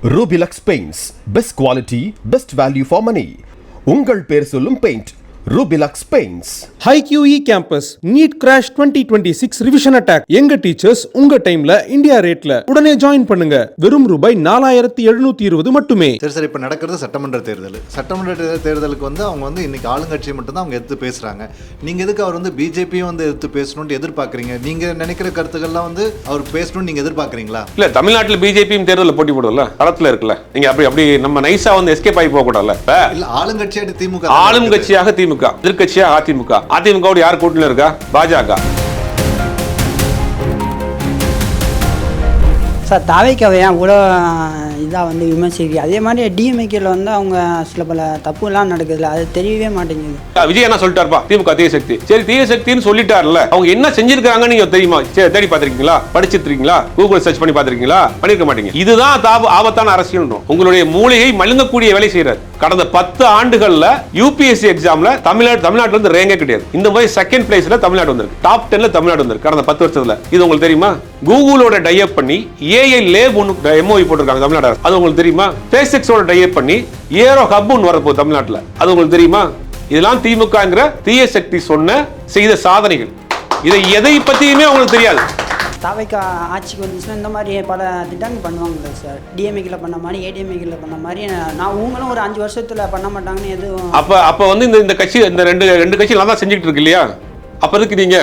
Rubilux Paints. Best quality, best value for money. உங்கள் பேர் சொல்லும் paint Rubilux Paints. HiQE Campus Neat Crash 2026 Revision Attack. எங்க teachers உங்க டைம்ல இந்தியா ரேட்ல உடனே ஜாயின் பண்ணுங்க. வெறும் ரூபாய் 4720 மட்டுமே. சரி இப்போ நடக்கிறது சட்டமன்ற தேர்தல். சட்டமன்ற தேர்தலுக்கு அவங்க இன்னைக்கு ஆளுங்கட்சியை மட்டும் தான் அவங்க எடுத்து பேசுறாங்க. நீங்க எதுக்கு அவர் பிஜேபியும் எடுத்து பேசணும்னு எதிர்பார்க்கறீங்க? நீங்க நினைக்கிற கருத்துக்கள்லாம் அவர் பேசணும்னு நீங்க எதிர்பார்க்கறீங்களா? இல்ல, தமிழ்நாட்டில் பிஜேபியும் தேர்தலில் போட்டி போடுறதுல களத்துல இருக்குல்ல. நீங்க அப்படி நம்ம நைஸா எஸ்கேப் ஆகி போக கூடாதுல்ல. இல்ல, ஆளுங்கட்சியாக திமுக, ஆளுங்கட்சியாக திமுக, எதிர்க்கட்சியாக அதிமுக. அதிமுக யார் கூட்டணியில் இருக்கா? பாஜக. சார், தாவைக்காவை ஏன் கூட இதாக விமர்சிக்கிறீங்க? அதே மாதிரி டிஎம்கேல அவங்க சில பல தப்புலாம் நடக்குதுல்ல, அது தெரியவே மாட்டேங்குது. விஜய் என்ன சொல்லிட்டாருப்பா? திமுக தீய சக்தி. சரி, தீய சக்தின்னு சொல்லிட்டாருல, அவங்க என்ன செஞ்சிருக்காங்கன்னு நீங்க தெரியுமா? தேடி பார்த்திருக்கீங்களா? படிச்சிருக்கீங்களா? கூகுள் சர்ச் பண்ணி பார்த்திருக்கீங்களா? பண்ணிருக்க மாட்டீங்க. இதுதான் ஆபத்தான அரசியல். உங்களுடைய மூளையை மழுங்கக்கூடிய வேலை செய்யறாரு. கடந்த 10 ஆண்டுகள்ல யூபிஎஸ்சி எக்ஸாம்ல தமிழ்நாட்டுல இருந்து ரேங்கே கிடையாது. இந்த மாதிரி செகண்ட் பிளேஸ்ல தமிழ்நாடு வந்திருக்கு. டாப் 10ல தமிழ்நாடு வந்திருக்கு கடந்த 10 வருஷத்துல. இது உங்களுக்கு தெரியுமா? கூகுளோட டைப் பண்ணி ஏஐ லேப் எம்ஓஇ போட்டிருக்காங்க தமிழ்நாடு. அது உங்களுக்கு தெரியுமா? ஸ்பேஸ்எக்ஸோட டைப் பண்ணி ஏரோ ஹப்னு வரப்போ தமிழ்நாட்டுல. அது உங்களுக்கு தெரியுமா? இதெல்லாம் திமுகங்கிற தீய சக்தி செய்த சாதனைகள். இதை எதை பத்தியுமே உங்களுக்கு தெரியாது. தாவைக்கா ஆட்சிக்கு வந்துச்சுன்னா இந்த மாதிரி பல திட்டங்கள் பண்ணுவாங்கல்ல சார். டிஎம்கேல பண்ண மாதிரி, ஏடிஎம்கேல பண்ண மாதிரி நான் உங்களும் ஒரு 5 வருஷத்துல பண்ண மாட்டாங்கன்னு எதுவும். அப்ப இந்த கட்சி, இந்த ரெண்டு கட்சி நல்லா செஞ்சுட்டு இருக்கு இல்லையா? அப்ப இருக்கு நீங்க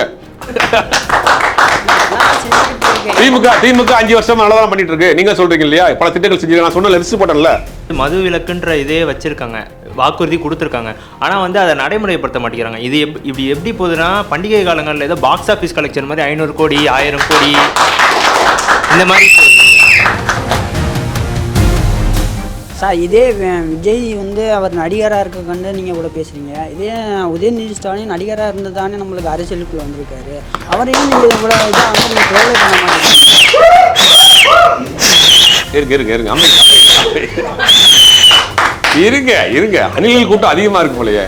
திமுக 5 வருஷமா நல்லா தான் பண்ணிட்டு இருக்கு. நீங்க சொல்றீங்க இல்லையா? பல திட்டங்கள் செஞ்சு நான் சொன்ன லிஸ்ட் போட்டேன்ல. மது விலக்குன்ற இதே வச்சிருக்காங்க, வாக்குறுதி கொடுத்துருக்காங்க. ஆனால் அதை நடைமுறைப்படுத்த மாட்டேங்கிறாங்க. இது இப்படி எப்படி போகுதுன்னா, பண்டிகை காலங்களில் ஏதோ பாக்ஸ் ஆஃபீஸ் கலெக்ஷன் மாதிரி 500 கோடி 1000 கோடி இந்த மாதிரி. சார், இதே விஜய் அவர் நடிகராக இருக்க கண்டு நீங்கள் கூட பேசுகிறீங்க. இதே உதயநிதி ஸ்டாலின் நடிகராக இருந்து தானே நம்மளுக்கு அரசியலுக்குள்ள வந்திருக்காரு. அவரையும் நீங்கள் இவ்வளோ இதாக நீங்கள் ட்ரோல் பண்ண மாட்டேங்கிறீங்க. இருங்க, அணில்கள் கூட்டம் அதிகமா இருக்கு போலயே.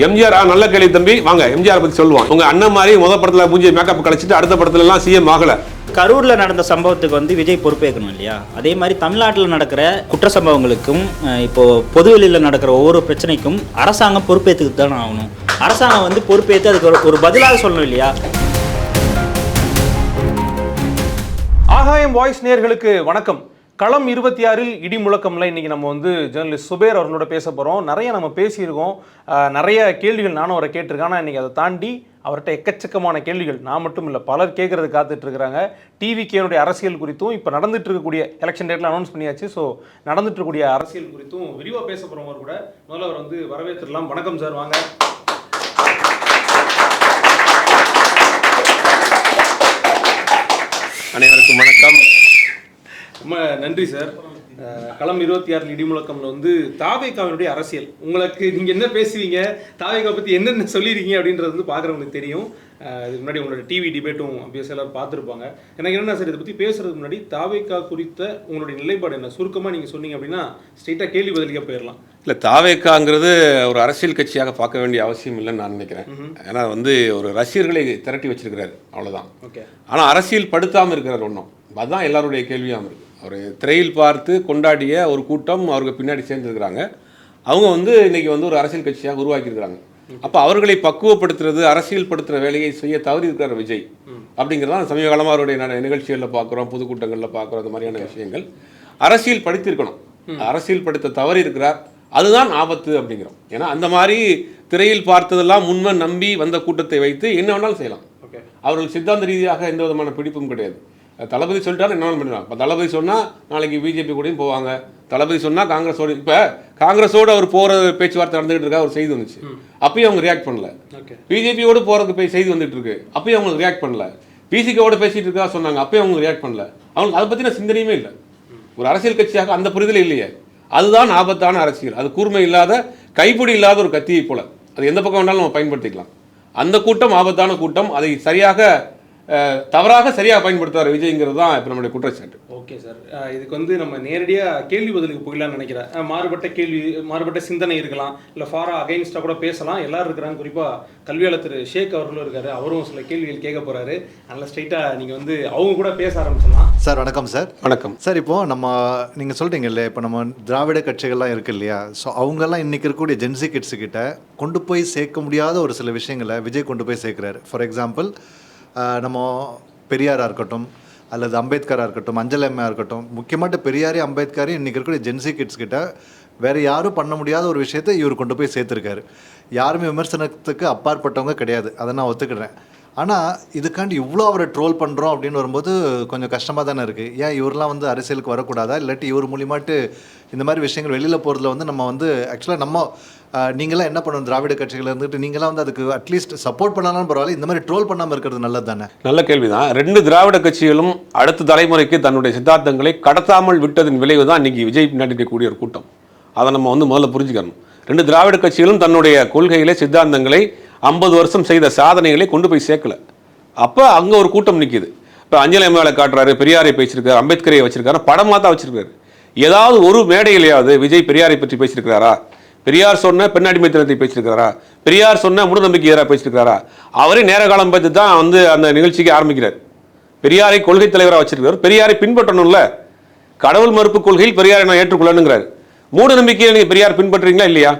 எம்ஜிஆர் நல்ல கேள்வி தம்பி, வாங்க எம்ஜிஆர் பத்தி சொல்லுவாங்க. உங்க அண்ணன் மாதிரி முதல் படத்துல பூஜை மேக்கப் கழிச்சிட்டு அடுத்த படத்துல எல்லாம் சிஎம் ஆகல. கரூர்ல நடந்த சம்பவத்துக்கு விஜய் பொறுப்பேற்கணும் இல்லையா? அதே மாதிரி தமிழ்நாட்டில் நடக்கிற குற்ற சம்பவங்களுக்கும் இப்போ பொதுவெளியில் நடக்கிற ஒவ்வொரு பிரச்சனைக்கும் அரசாங்கம் பொறுப்பேற்றுக்கு தானே ஆகணும். அரசாங்கம் பொறுப்பேற்று அதுக்கு ஒரு பதிலாக சொல்லணும் இல்லையா? ஆகாயம் வாய்ஸ் நேயர்களுக்கு வணக்கம். களம் 26 இடி முழக்கம்ல இன்னைக்கு நம்ம ஜேர்னலிஸ்ட் சுபேர் அவர்களோட பேச போகிறோம். நிறைய நம்ம பேசியிருக்கோம், நிறைய கேள்விகள் நானும் அவரை கேட்டிருக்கேன். ஆனால் இன்றைக்கி அதை தாண்டி அவர்கிட்ட எக்கச்சக்கமான கேள்விகள் நான் மட்டும் இல்லை, பலர் கேட்கறது காத்துட்டு இருக்கிறாங்க. டிவிகேனுடைய அரசியல் குறித்தும், இப்போ நடந்துட்டு இருக்கக்கூடிய எலெக்ஷன் டேட்டில் அனௌன்ஸ் பண்ணியாச்சு, ஸோ நடந்துட்டு இருக்கக்கூடிய அரசியல் குறித்தும் விரிவாக பேச போகிறவங்க கூட. முதல்ல அவர் வரவேற்றுலாம். வணக்கம் சார், வாங்க. அனைவருக்கும் வணக்கம். ரொம்ப நன்றி சார். களம் 26 இடிமுழக்கம்ல தாவேகாவினுடைய அரசியல், உங்களுக்கு நீங்கள் என்ன பேசுவீங்க, தாவேகா பற்றி என்னென்ன சொல்லியிருக்கீங்க அப்படின்றது பார்க்குறவங்களுக்கு தெரியும். இதுக்கு முன்னாடி உங்களோட டிவி டிபேட்டும் அபியஸ் எல்லாரும் பார்த்துருப்பாங்க. எனக்கு என்னென்ன சார், இதை பற்றி பேசுறதுக்கு முன்னாடி தாவேகா குறித்த உங்களுடைய நிலைப்பாடு என்ன சுருக்கமாக நீங்கள் சொன்னீங்க அப்படின்னா ஸ்ட்ரெயிட்டாக கேள்வி பதிலுக்கே போயிடலாம். இல்லை, தாவேகாங்கிறது ஒரு அரசியல் கட்சியாக பார்க்க வேண்டிய அவசியம் இல்லைன்னு நான் நினைக்கிறேன். ஏன்னா ஒரு ரசிகர்களை திரட்டி வச்சிருக்கிறாரு, அவ்வளோதான். ஓகே. ஆனால் அரசியல் படுத்தாமல் இருக்கிறார் ஒன்றும். அதுதான் எல்லாருடைய கேள்வியாகவும் இருக்குது. அவர் திரையில் பார்த்து கொண்டாடிய ஒரு கூட்டம் அவருக்கு பின்னாடி சேர்ந்துருக்கிறாங்க. அவங்க இன்னைக்கு ஒரு அரசியல் கட்சியாக உருவாக்கியிருக்கிறாங்க. அப்போ அவர்களை பக்குவப்படுத்துறது, அரசியல் படுத்துகிற வேலையை செய்ய தவறி இருக்கிற விஜய் அப்படிங்கிறதான் சமீப காலமாக அவருடைய நிகழ்ச்சிகளில் பார்க்குறோம், பொதுக்கூட்டங்களில் பார்க்குறோம். அந்த மாதிரியான விஷயங்கள் அரசியல் படித்திருக்கணும். அரசியல் படுத்த தவறி இருக்கிறார், அதுதான் ஆபத்து அப்படிங்கிறோம். ஏன்னா அந்த மாதிரி திரையில் பார்த்ததெல்லாம் உண்மை நம்பி வந்த கூட்டத்தை வைத்து என்ன வேணாலும் செய்யலாம். அவர்கள் சித்தாந்த ரீதியாக எந்த விதமான பிடிப்பும் கிடையாது. தளபதி சொல்லிட்டாரு என்ன பண்ணுவாங்க. இப்போ தளபதி சொன்னால் நாளைக்கு பிஜேபி கூடயும் போவாங்க, தளபதி சொன்னால் காங்கிரஸோடு. இப்போ காங்கிரஸோடு அவர் போகிற பேச்சுவார்த்தை நடந்துகிட்டு இருக்கா, ஒரு செய்தி வந்துச்சு, அப்பயும் அவங்க ரியாக்ட் பண்ணல. பிஜேபியோடு போகிறதுக்கு செய்தி வந்துட்டு இருக்கு, அப்பயும் அவங்களுக்கு ரியாக்ட் பண்ணல. பிசிகேவோட பேசிட்டு இருக்கா சொன்னாங்க, அப்பயும் அவங்க ரியாக்ட் பண்ணல. அவங்களுக்கு அதை பற்றின சிந்தனையுமே இல்லை. ஒரு அரசியல் கட்சியாக அந்த புரிதல் இல்லையே. அதுதான் ஆபத்தான அரசியல். அது கூர்மை இல்லாத, கைப்பிடி இல்லாத ஒரு கத்தியை போல. அது எந்த பக்கம் வேணாலும் நம்ம பயன்படுத்திக்கலாம். அந்த கூட்டம் ஆபத்தான கூட்டம். அதை சரியாக தவறாக சரியாக பயன்படுத்துவார் விஜய்ங்கிறது தான் இப்போ நம்மளுடைய குற்றச்சாட்டு. ஓகே சார், இதுக்கு வந்து நம்ம நேரடியாக கேள்வி பதிலுக்கு போயிடலாம்னு நினைக்கிறேன். மாறுபட்ட சிந்தனை இருக்கலாம், இல்லை ஃபாரா அகைன்ஸ்டாக கூட பேசலாம், எல்லாரும் இருக்கிறாங்க. குறிப்பாக கல்வியாளர் திரு ஷேக் அவர்களும் இருக்காரு, அவரும் சில கேள்விகள் கேட்க போகிறாரு. அதனால் ஸ்ட்ரைட்டாக நீங்கள் வந்து அவங்க கூட பேச ஆரம்பிச்சிடலாம். சார் வணக்கம் சார். வணக்கம் சார். இப்போது நீங்கள் சொல்கிறீங்க இல்லையா, இப்போ நம்ம திராவிட கட்சிகள்லாம் இருக்குது இல்லையா, ஸோ அவங்கெல்லாம் இன்றைக்கி இருக்கக்கூடிய ஜென்சி கிட்ஸுக்கிட்ட கொண்டு போய் சேர்க்க முடியாத ஒரு சில விஷயங்களை விஜய் கொண்டு போய் சேர்க்குறாரு. ஃபார் எக்ஸாம்பிள், நம்ம பெரியாராக இருக்கட்டும் அல்லது அம்பேத்கராக இருக்கட்டும், அஞ்சலம்மையாக இருக்கட்டும், முக்கியமாட்டு பெரியாரே அம்பேத்கரே இன்றைக்கி இருக்கக்கூடிய ஜென்சி கிட்ஸ் கிட்ட வேறு யாரும் பண்ண முடியாத ஒரு விஷயத்தை இவர் கொண்டு போய் சேர்த்துருக்காரு. யாருமே விமர்சனத்துக்கு அப்பாற்பட்டவங்க கிடையாது, அதை நான் ஒத்துக்கிறேன். ஆனால் இதுக்காண்டி இவ்வளோ அவரை ட்ரோல் பண்ணுறோம் அப்படின்னு வரும்போது கொஞ்சம் கஷ்டமாக தானே இருக்குது. ஏன் இவரெலாம் வந்து அரசியலுக்கு வரக்கூடாதா, இல்லாட்டி இவர் மூலியமாட்டு இந்த மாதிரி விஷயங்கள் வெளியில் போகிறதுல வந்து நம்ம வந்து ஆக்சுவலாக நீங்களாம் என்ன பண்ணணும், திராவிட கட்சிகள் இருந்துட்டு நீங்களாம் வந்து அதுக்கு அட்லீஸ்ட் சப்போர்ட் பண்ணாலும் பரவாயில்ல, இந்த மாதிரி ட்ரோல் பண்ணாமல் இருக்கிறது நல்லது தானே? நல்ல கேள்வி தான். 2 திராவிட கட்சிகளும் அடுத்த தலைமுறைக்கு தன்னுடைய சித்தாந்தங்களை கடத்தாமல் விட்டதின் விளைவு தான் இன்றைக்கி விஜய் பின்னாடி இருக்கக்கூடிய ஒரு கூட்டம். அதை நம்ம வந்து முதல்ல புரிஞ்சுக்கணும். 2 திராவிட கட்சிகளும் தன்னுடைய கொள்கைகளை, சித்தாந்தங்களை, 50 வருஷம் செய்த சாதனைகளை கொண்டு போய் சேர்க்கல. அப்போ அங்கே ஒரு கூட்டம் நிற்கிது. இப்போ அஞ்சலம்மையாளை காட்டுறாரு, பெரியாரை பேசியிருக்காரு, அம்பேத்கரை வச்சிருக்காரு, படமாக தான் வச்சிருக்காரு. ஏதாவது ஒரு மேடையிலையாவது விஜய் பெரியாரை பற்றி பேசியிருக்கிறாரா? பெரியார் சொன்ன பெண் அடிமைத்தனத்தை பேசியிருக்கிறாரா? பெரியார் சொன்ன மூடநம்பிக்கை எதிராக பேசியிருக்கிறாரா? அவரே நேர காலம் பார்த்து தான் வந்து அந்த நிகழ்ச்சிக்கு ஆரம்பிக்கிறார். பெரியாரை கொள்கை தலைவராக வச்சிருக்கிறார். பெரியாரை பின்பற்றணும்ல, கடவுள் மறுப்பு கொள்கையில் பெரியாரை நான் ஏற்றுக்கொள்ளணுங்கிறார். மூட நம்பிக்கையை நீங்கள் பெரியார் பின்பற்றுறீங்களா இல்லையா?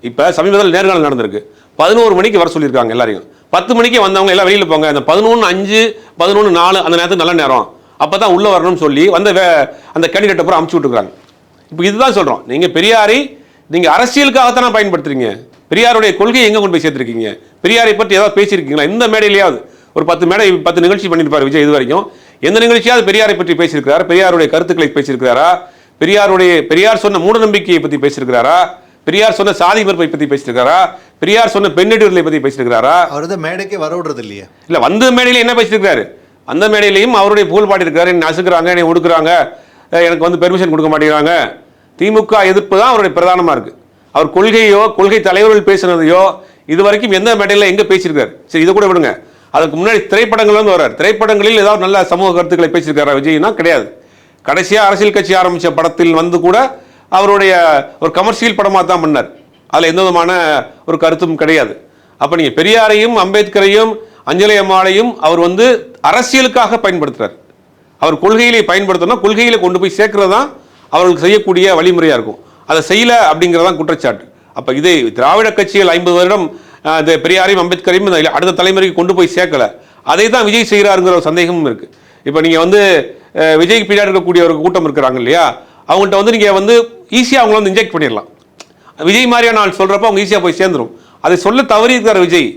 இப்போ சமீபத்தில் நேர்காணல் நடந்திருக்கு. 11 மணிக்கு வர சொல்லியிருக்காங்க எல்லாரையும். 10 மணிக்கு வந்தவங்க எல்லாம் வெளியில் போங்க, அந்த 11:05 11:04 அந்த நேரத்துக்கு நல்ல நேரம், அப்போ தான் உள்ளே வரணும்னு சொல்லி அந்த கேண்டிடேட் அப்புறம் அமுச்சு விட்டுருக்காங்க. இப்போ இதுதான் சொல்கிறோம், நீங்கள் பெரியாரை நீங்கள் அரசியலுக்காகத்தானே பயன்படுத்துறீங்க. பெரியாருடைய கொள்கையை எங்கே கொண்டு போய் சேர்த்துருக்கீங்க? பெரியாரை பற்றி ஏதாவது பேசியிருக்கீங்களா? இந்த மேடையிலேயாவது ஒரு 10 நிகழ்ச்சி பண்ணியிருப்பார் விஜய். இது வரைக்கும் எந்த நிகழ்ச்சியாவது பெரியாரை பற்றி பேசியிருக்கிறார்? பெரியாருடைய கருத்துக்களை பேசியிருக்கிறாரா? பெரியார் சொன்ன மூட நம்பிக்கையை பற்றி பேசியிருக்கிறாரா? பெரியார் சொன்ன சாதி மறுப்பை பற்றி பேசியிருக்காரா? பெரியார் சொன்ன பெண்ணெடுகளை பற்றி பேசியிருக்கிறாரா? அவர் தான் மேடைக்கே வர விடுறது இல்லையா? இல்லை, வந்த மேடையில் என்ன பேசியிருக்காரு? அந்த மேடையிலையும் அவருடைய புகழ் பாடியிருக்காரு. என்னை நசுக்கிறாங்க, என்னை ஒடுக்குறாங்க, எனக்கு வந்து பெர்மிஷன் கொடுக்க மாட்டேங்கிறாங்க. திமுக எதிர்ப்பு தான் அவருடைய பிரதானமாக இருக்குது. அவர் கொள்கையோ கொள்கை தலைவர்கள் பேசுனதையோ இது வரைக்கும் எந்த மேடையில் எங்கே பேசியிருக்காரு? சரி, இதை கூட விடுங்க. அதுக்கு முன்னாடி திரைப்படங்கள் வந்து வர்றார். திரைப்படங்களில் ஏதாவது நல்ல சமூக கருத்துக்களை பேசியிருக்காரா விஜய்னா? கிடையாது. கடைசியாக அரசியல் கட்சி ஆரம்பித்த படத்தில் வந்து கூட அவருடைய ஒரு கமர்ஷியல் படமாக தான் பண்ணார். அதில் எந்த விதமான ஒரு கருத்தும் கிடையாது. அப்போ நீங்கள் பெரியாரையும் அம்பேத்கரையும் அஞ்சலி அம்மாளையும் அவர் வந்து அரசியலுக்காக பயன்படுத்துகிறார். அவர் கொள்கையிலே பயன்படுத்தணும், கொள்கையில கொண்டு போய் சேர்க்கிறது தான் அவர்களுக்கு செய்யக்கூடிய வழிமுறையாக இருக்கும். அதை செய்யலை அப்படிங்கிறதான் குற்றச்சாட்டு. அப்போ இதே திராவிட கட்சிகள் 50 வருடம் இந்த பெரியாரையும் அம்பேத்கரையும் அடுத்த தலைமுறைக்கு கொண்டு போய் சேர்க்கலை. அதை தான் விஜய் செய்கிறாருங்கிற ஒரு சந்தேகமும் இருக்குது. இப்போ நீங்கள் வந்து விஜய்க்கு பின்னாடி இருக்கக்கூடிய ஒரு கூட்டம் இருக்கிறாங்க இல்லையா, அவங்கள்ட்ட வந்து நீங்கள் வந்து ஈஸியாக அவங்கள வந்து இன்ஜெக்ட் பண்ணிடலாம். விஜய் மாதிரியான ஆள் சொல்கிறப்ப அவங்க ஈஸியாக போய் சேர்ந்துடும். அதை சொல்ல தவறி இருக்கிற விஜய்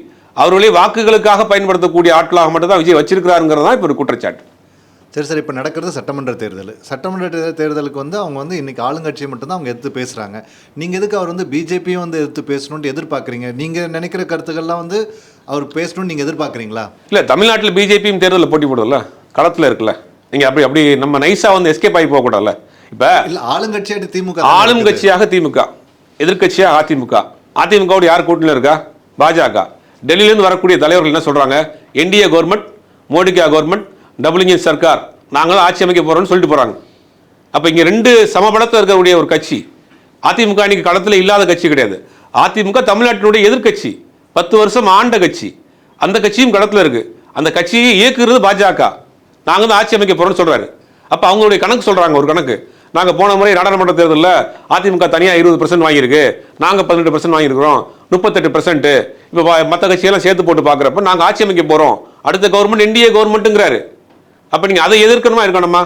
அவர்களே வாக்குகளுக்காக பயன்படுத்தக்கூடிய ஆட்களாக மட்டும் தான் விஜய் வச்சிருக்கிறாருங்கிறது தான் இப்போ ஒரு குற்றச்சாட்டு. சரி சார், இப்போ நடக்கிறது சட்டமன்ற தேர்தலுக்கு வந்து அவங்க வந்து இன்றைக்கி ஆளுங்கட்சியை மட்டும்தான் அவங்க எடுத்து பேசுகிறாங்க. நீங்கள் எதுக்கு அவர் வந்து பிஜேபியும் வந்து எடுத்து பேசணுன்ட்டு எதிர்பார்க்குறீங்க? நீங்கள் நினைக்கிற கருத்துக்கள்லாம் வந்து அவர் பேசணும்னு நீங்கள் எதிர்பார்க்குறீங்களா? இல்லை, தமிழ்நாட்டில் பிஜேபியும் தேர்தலில் போட்டி போடுறதில்ல, களத்தில் இருக்குல்ல. நீங்கள் அப்படி நம்ம நைஸாக வந்து எஸ்கேப் ஆகி போகக்கூடாதுல்ல. இப்போ இல்லை, ஆளுங்கட்சியாக திமுக, ஆளுங்கட்சியாக திமுக, எதிர்கட்சியாக அதிமுக. அதிமுகவோட யார் கூட்டணியில் இருக்கா? பாஜக. டெல்லியிலேருந்து வரக்கூடிய தலைவர்கள் என்ன சொல்கிறாங்க? என்டிஏ கவர்மெண்ட், மோடிகா கவர்மெண்ட், டபுள் இன்ஜின் சர்க்கார், நாங்களும் ஆட்சி அமைக்க போகிறோம்னு சொல்லிட்டு போகிறாங்க. அப்போ இங்கே 2 சமபலத்தில் இருக்கக்கூடிய ஒரு கட்சி. அதிமுக இன்னைக்கு களத்தில் இல்லாத கட்சி கிடையாது. அதிமுக தமிழ்நாட்டினுடைய எதிர்கட்சி, 10 வருஷம் ஆண்ட கட்சி. அந்த கட்சியும் களத்தில் இருக்குது. அந்த கட்சியை இயக்குறது பாஜக. நாங்கள் தான் ஆட்சி அமைக்க போகிறோம்னு சொல்கிறாரு. அப்போ அவங்களுடைய கணக்கு சொல்கிறாங்க. ஒரு கணக்கு, நாங்கள் போன முறை நாடாளுமன்ற தேர்தலில் அதிமுக தனியாக 20% வாங்கியிருக்கு, நாங்கள் 18% வாங்கியிருக்கிறோம், 38%. இப்போ மற்ற கட்சியெல்லாம் சேர்த்து போட்டு பார்க்குறப்ப நாங்கள் ஆட்சி அமைக்க போகிறோம், அடுத்த கவர்மெண்ட் என்டிஏ கவர்மெண்ட்டுங்கிறாரு. அப்போ நீங்கள் அதை எதிர்க்கணுமா இருக்கணுமா?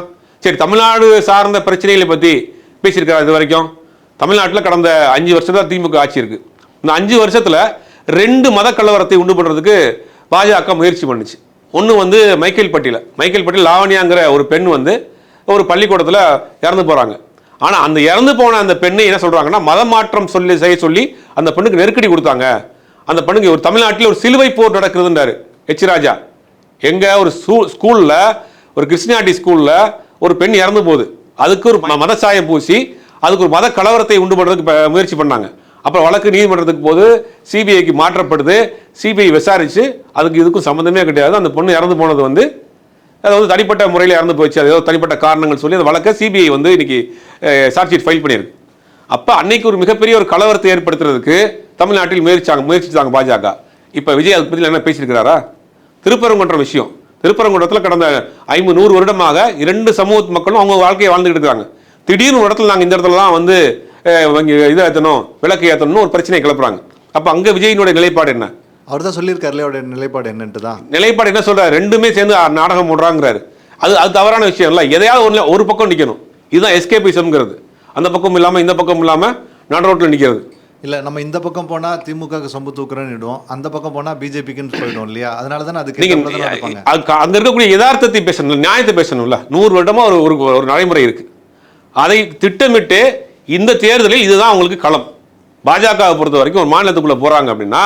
சரி, தமிழ்நாடு சார்ந்த பிரச்சனைகளை பற்றி பேசியிருக்காரு. இது வரைக்கும் தமிழ்நாட்டில் கடந்த 5 வருஷம் திமுக ஆட்சி இருக்குது. இந்த 5 வருஷத்தில் 2 மத கலவரத்தை உண்டு பண்ணுறதுக்கு பாஜக முயற்சி பண்ணுச்சு. ஒன்று வந்து மைக்கேல் பட்டியில் லாவணியாங்கிற ஒரு பெண் வந்து ஒரு பள்ளிக்கூடத்தில் இறந்து போகிறாங்க. ஆனால் அந்த இறந்து போன அந்த பெண்ணை என்ன சொல்கிறாங்கன்னா, மதம் மாற்றம் செய்ய சொல்லி அந்த பெண்ணுக்கு நெருக்கடி கொடுத்தாங்க. அந்த பெண்ணுக்கு ஒரு தமிழ்நாட்டில் ஒரு சிலுவை போர் நடக்குதுன்றாரு எச் ராஜா. எங்கே ஒரு ஸ்கூலில், ஒரு கிறிஸ்டியானிட்டி ஸ்கூலில் ஒரு பெண் இறந்து போகுது. அதுக்கு ஒரு மத சாயம் பூசி அதுக்கு ஒரு மத கலவரத்தை உண்டு பண்ணுறதுக்கு முயற்சி பண்ணாங்க. அப்புறம் வழக்கு நீதிமன்றத்துக்கு போது சிபிஐக்கு மாற்றப்படுது. சிபிஐ விசாரிச்சு அதுக்கு இதுக்கும் சம்மந்தமே கிடையாது. அந்த பொண்ணு இறந்து போனது வந்து அது வந்து தனிப்பட்ட முறையில் இறந்து போச்சு, அது ஏதோ தனிப்பட்ட காரணங்கள் சொல்லி அந்த வழக்கை சிபிஐ வந்து இன்னைக்கு சார்ஜ் ஷீட் ஃபைல் பண்ணியிருக்கு. அப்போ அன்னைக்கு ஒரு மிகப்பெரிய ஒரு கலவரத்தை ஏற்படுத்துறதுக்கு தமிழ்நாட்டில் முயற்சிச்சாங்க பாஜக. இப்போ விஜய் அதை பற்றி என்ன பேசியிருக்கிறாரா? திருப்பரங்குன்றம் விஷயம், திருப்பரங்குன்றத்தில் கடந்த 500 வருடமாக 2 சமூக மக்களும் அவங்க வாழ்க்கையை வாழ்ந்துட்டு இருக்காங்க. திடீர்னு ஒரு இடத்துல நாங்கள் இந்த இடத்துல தான் வந்து இதை ஏற்றணும், விளக்கு ஏற்றணும்னு ஒரு பிரச்சனையை கிளப்புறாங்க. அப்போ அங்கே விஜயினுடைய நிலைப்பாடு என்ன? அவர் தான் சொல்லியிருக்காருல அவருடைய நிலைப்பாடு என்னன்ட்டு தான். நிலைப்பாடு என்ன சொல்றாரு? ரெண்டுமே சேர்ந்து நாடகம் போடுறாங்கிறாரு. அது தவறான விஷயம் இல்லை. எதையாவது ஒரு பக்கம் நிற்கணும். இதுதான் எஸ்கேபிசம்ங்கிறது. அந்த பக்கம் இல்லாமல் இந்த பக்கம் இல்லாமல் நடு ரோட்டில் நிற்கிறது. இல்லை, நம்ம இந்த பக்கம் போனால் திமுகவுக்கு சொம்பு தூக்குறேன்னு இடுவோம், அந்த பக்கம் போனால் பிஜேபிக்குன்னு போயிடும் இல்லையா? அதனால தான் அதுக்கு அங்கே இருக்கக்கூடிய யதார்த்தத்தை பேசணும், நியாயத்தை பேசணும்ல. 100 வருடமா ஒரு நடைமுறை இருக்கு. அதை திட்டமிட்டு இந்த தேர்தலில் இதுதான் அவங்களுக்கு களம். பாஜகவை பொறுத்த வரைக்கும் ஒரு மாநிலத்துக்குள்ள போறாங்க அப்படின்னா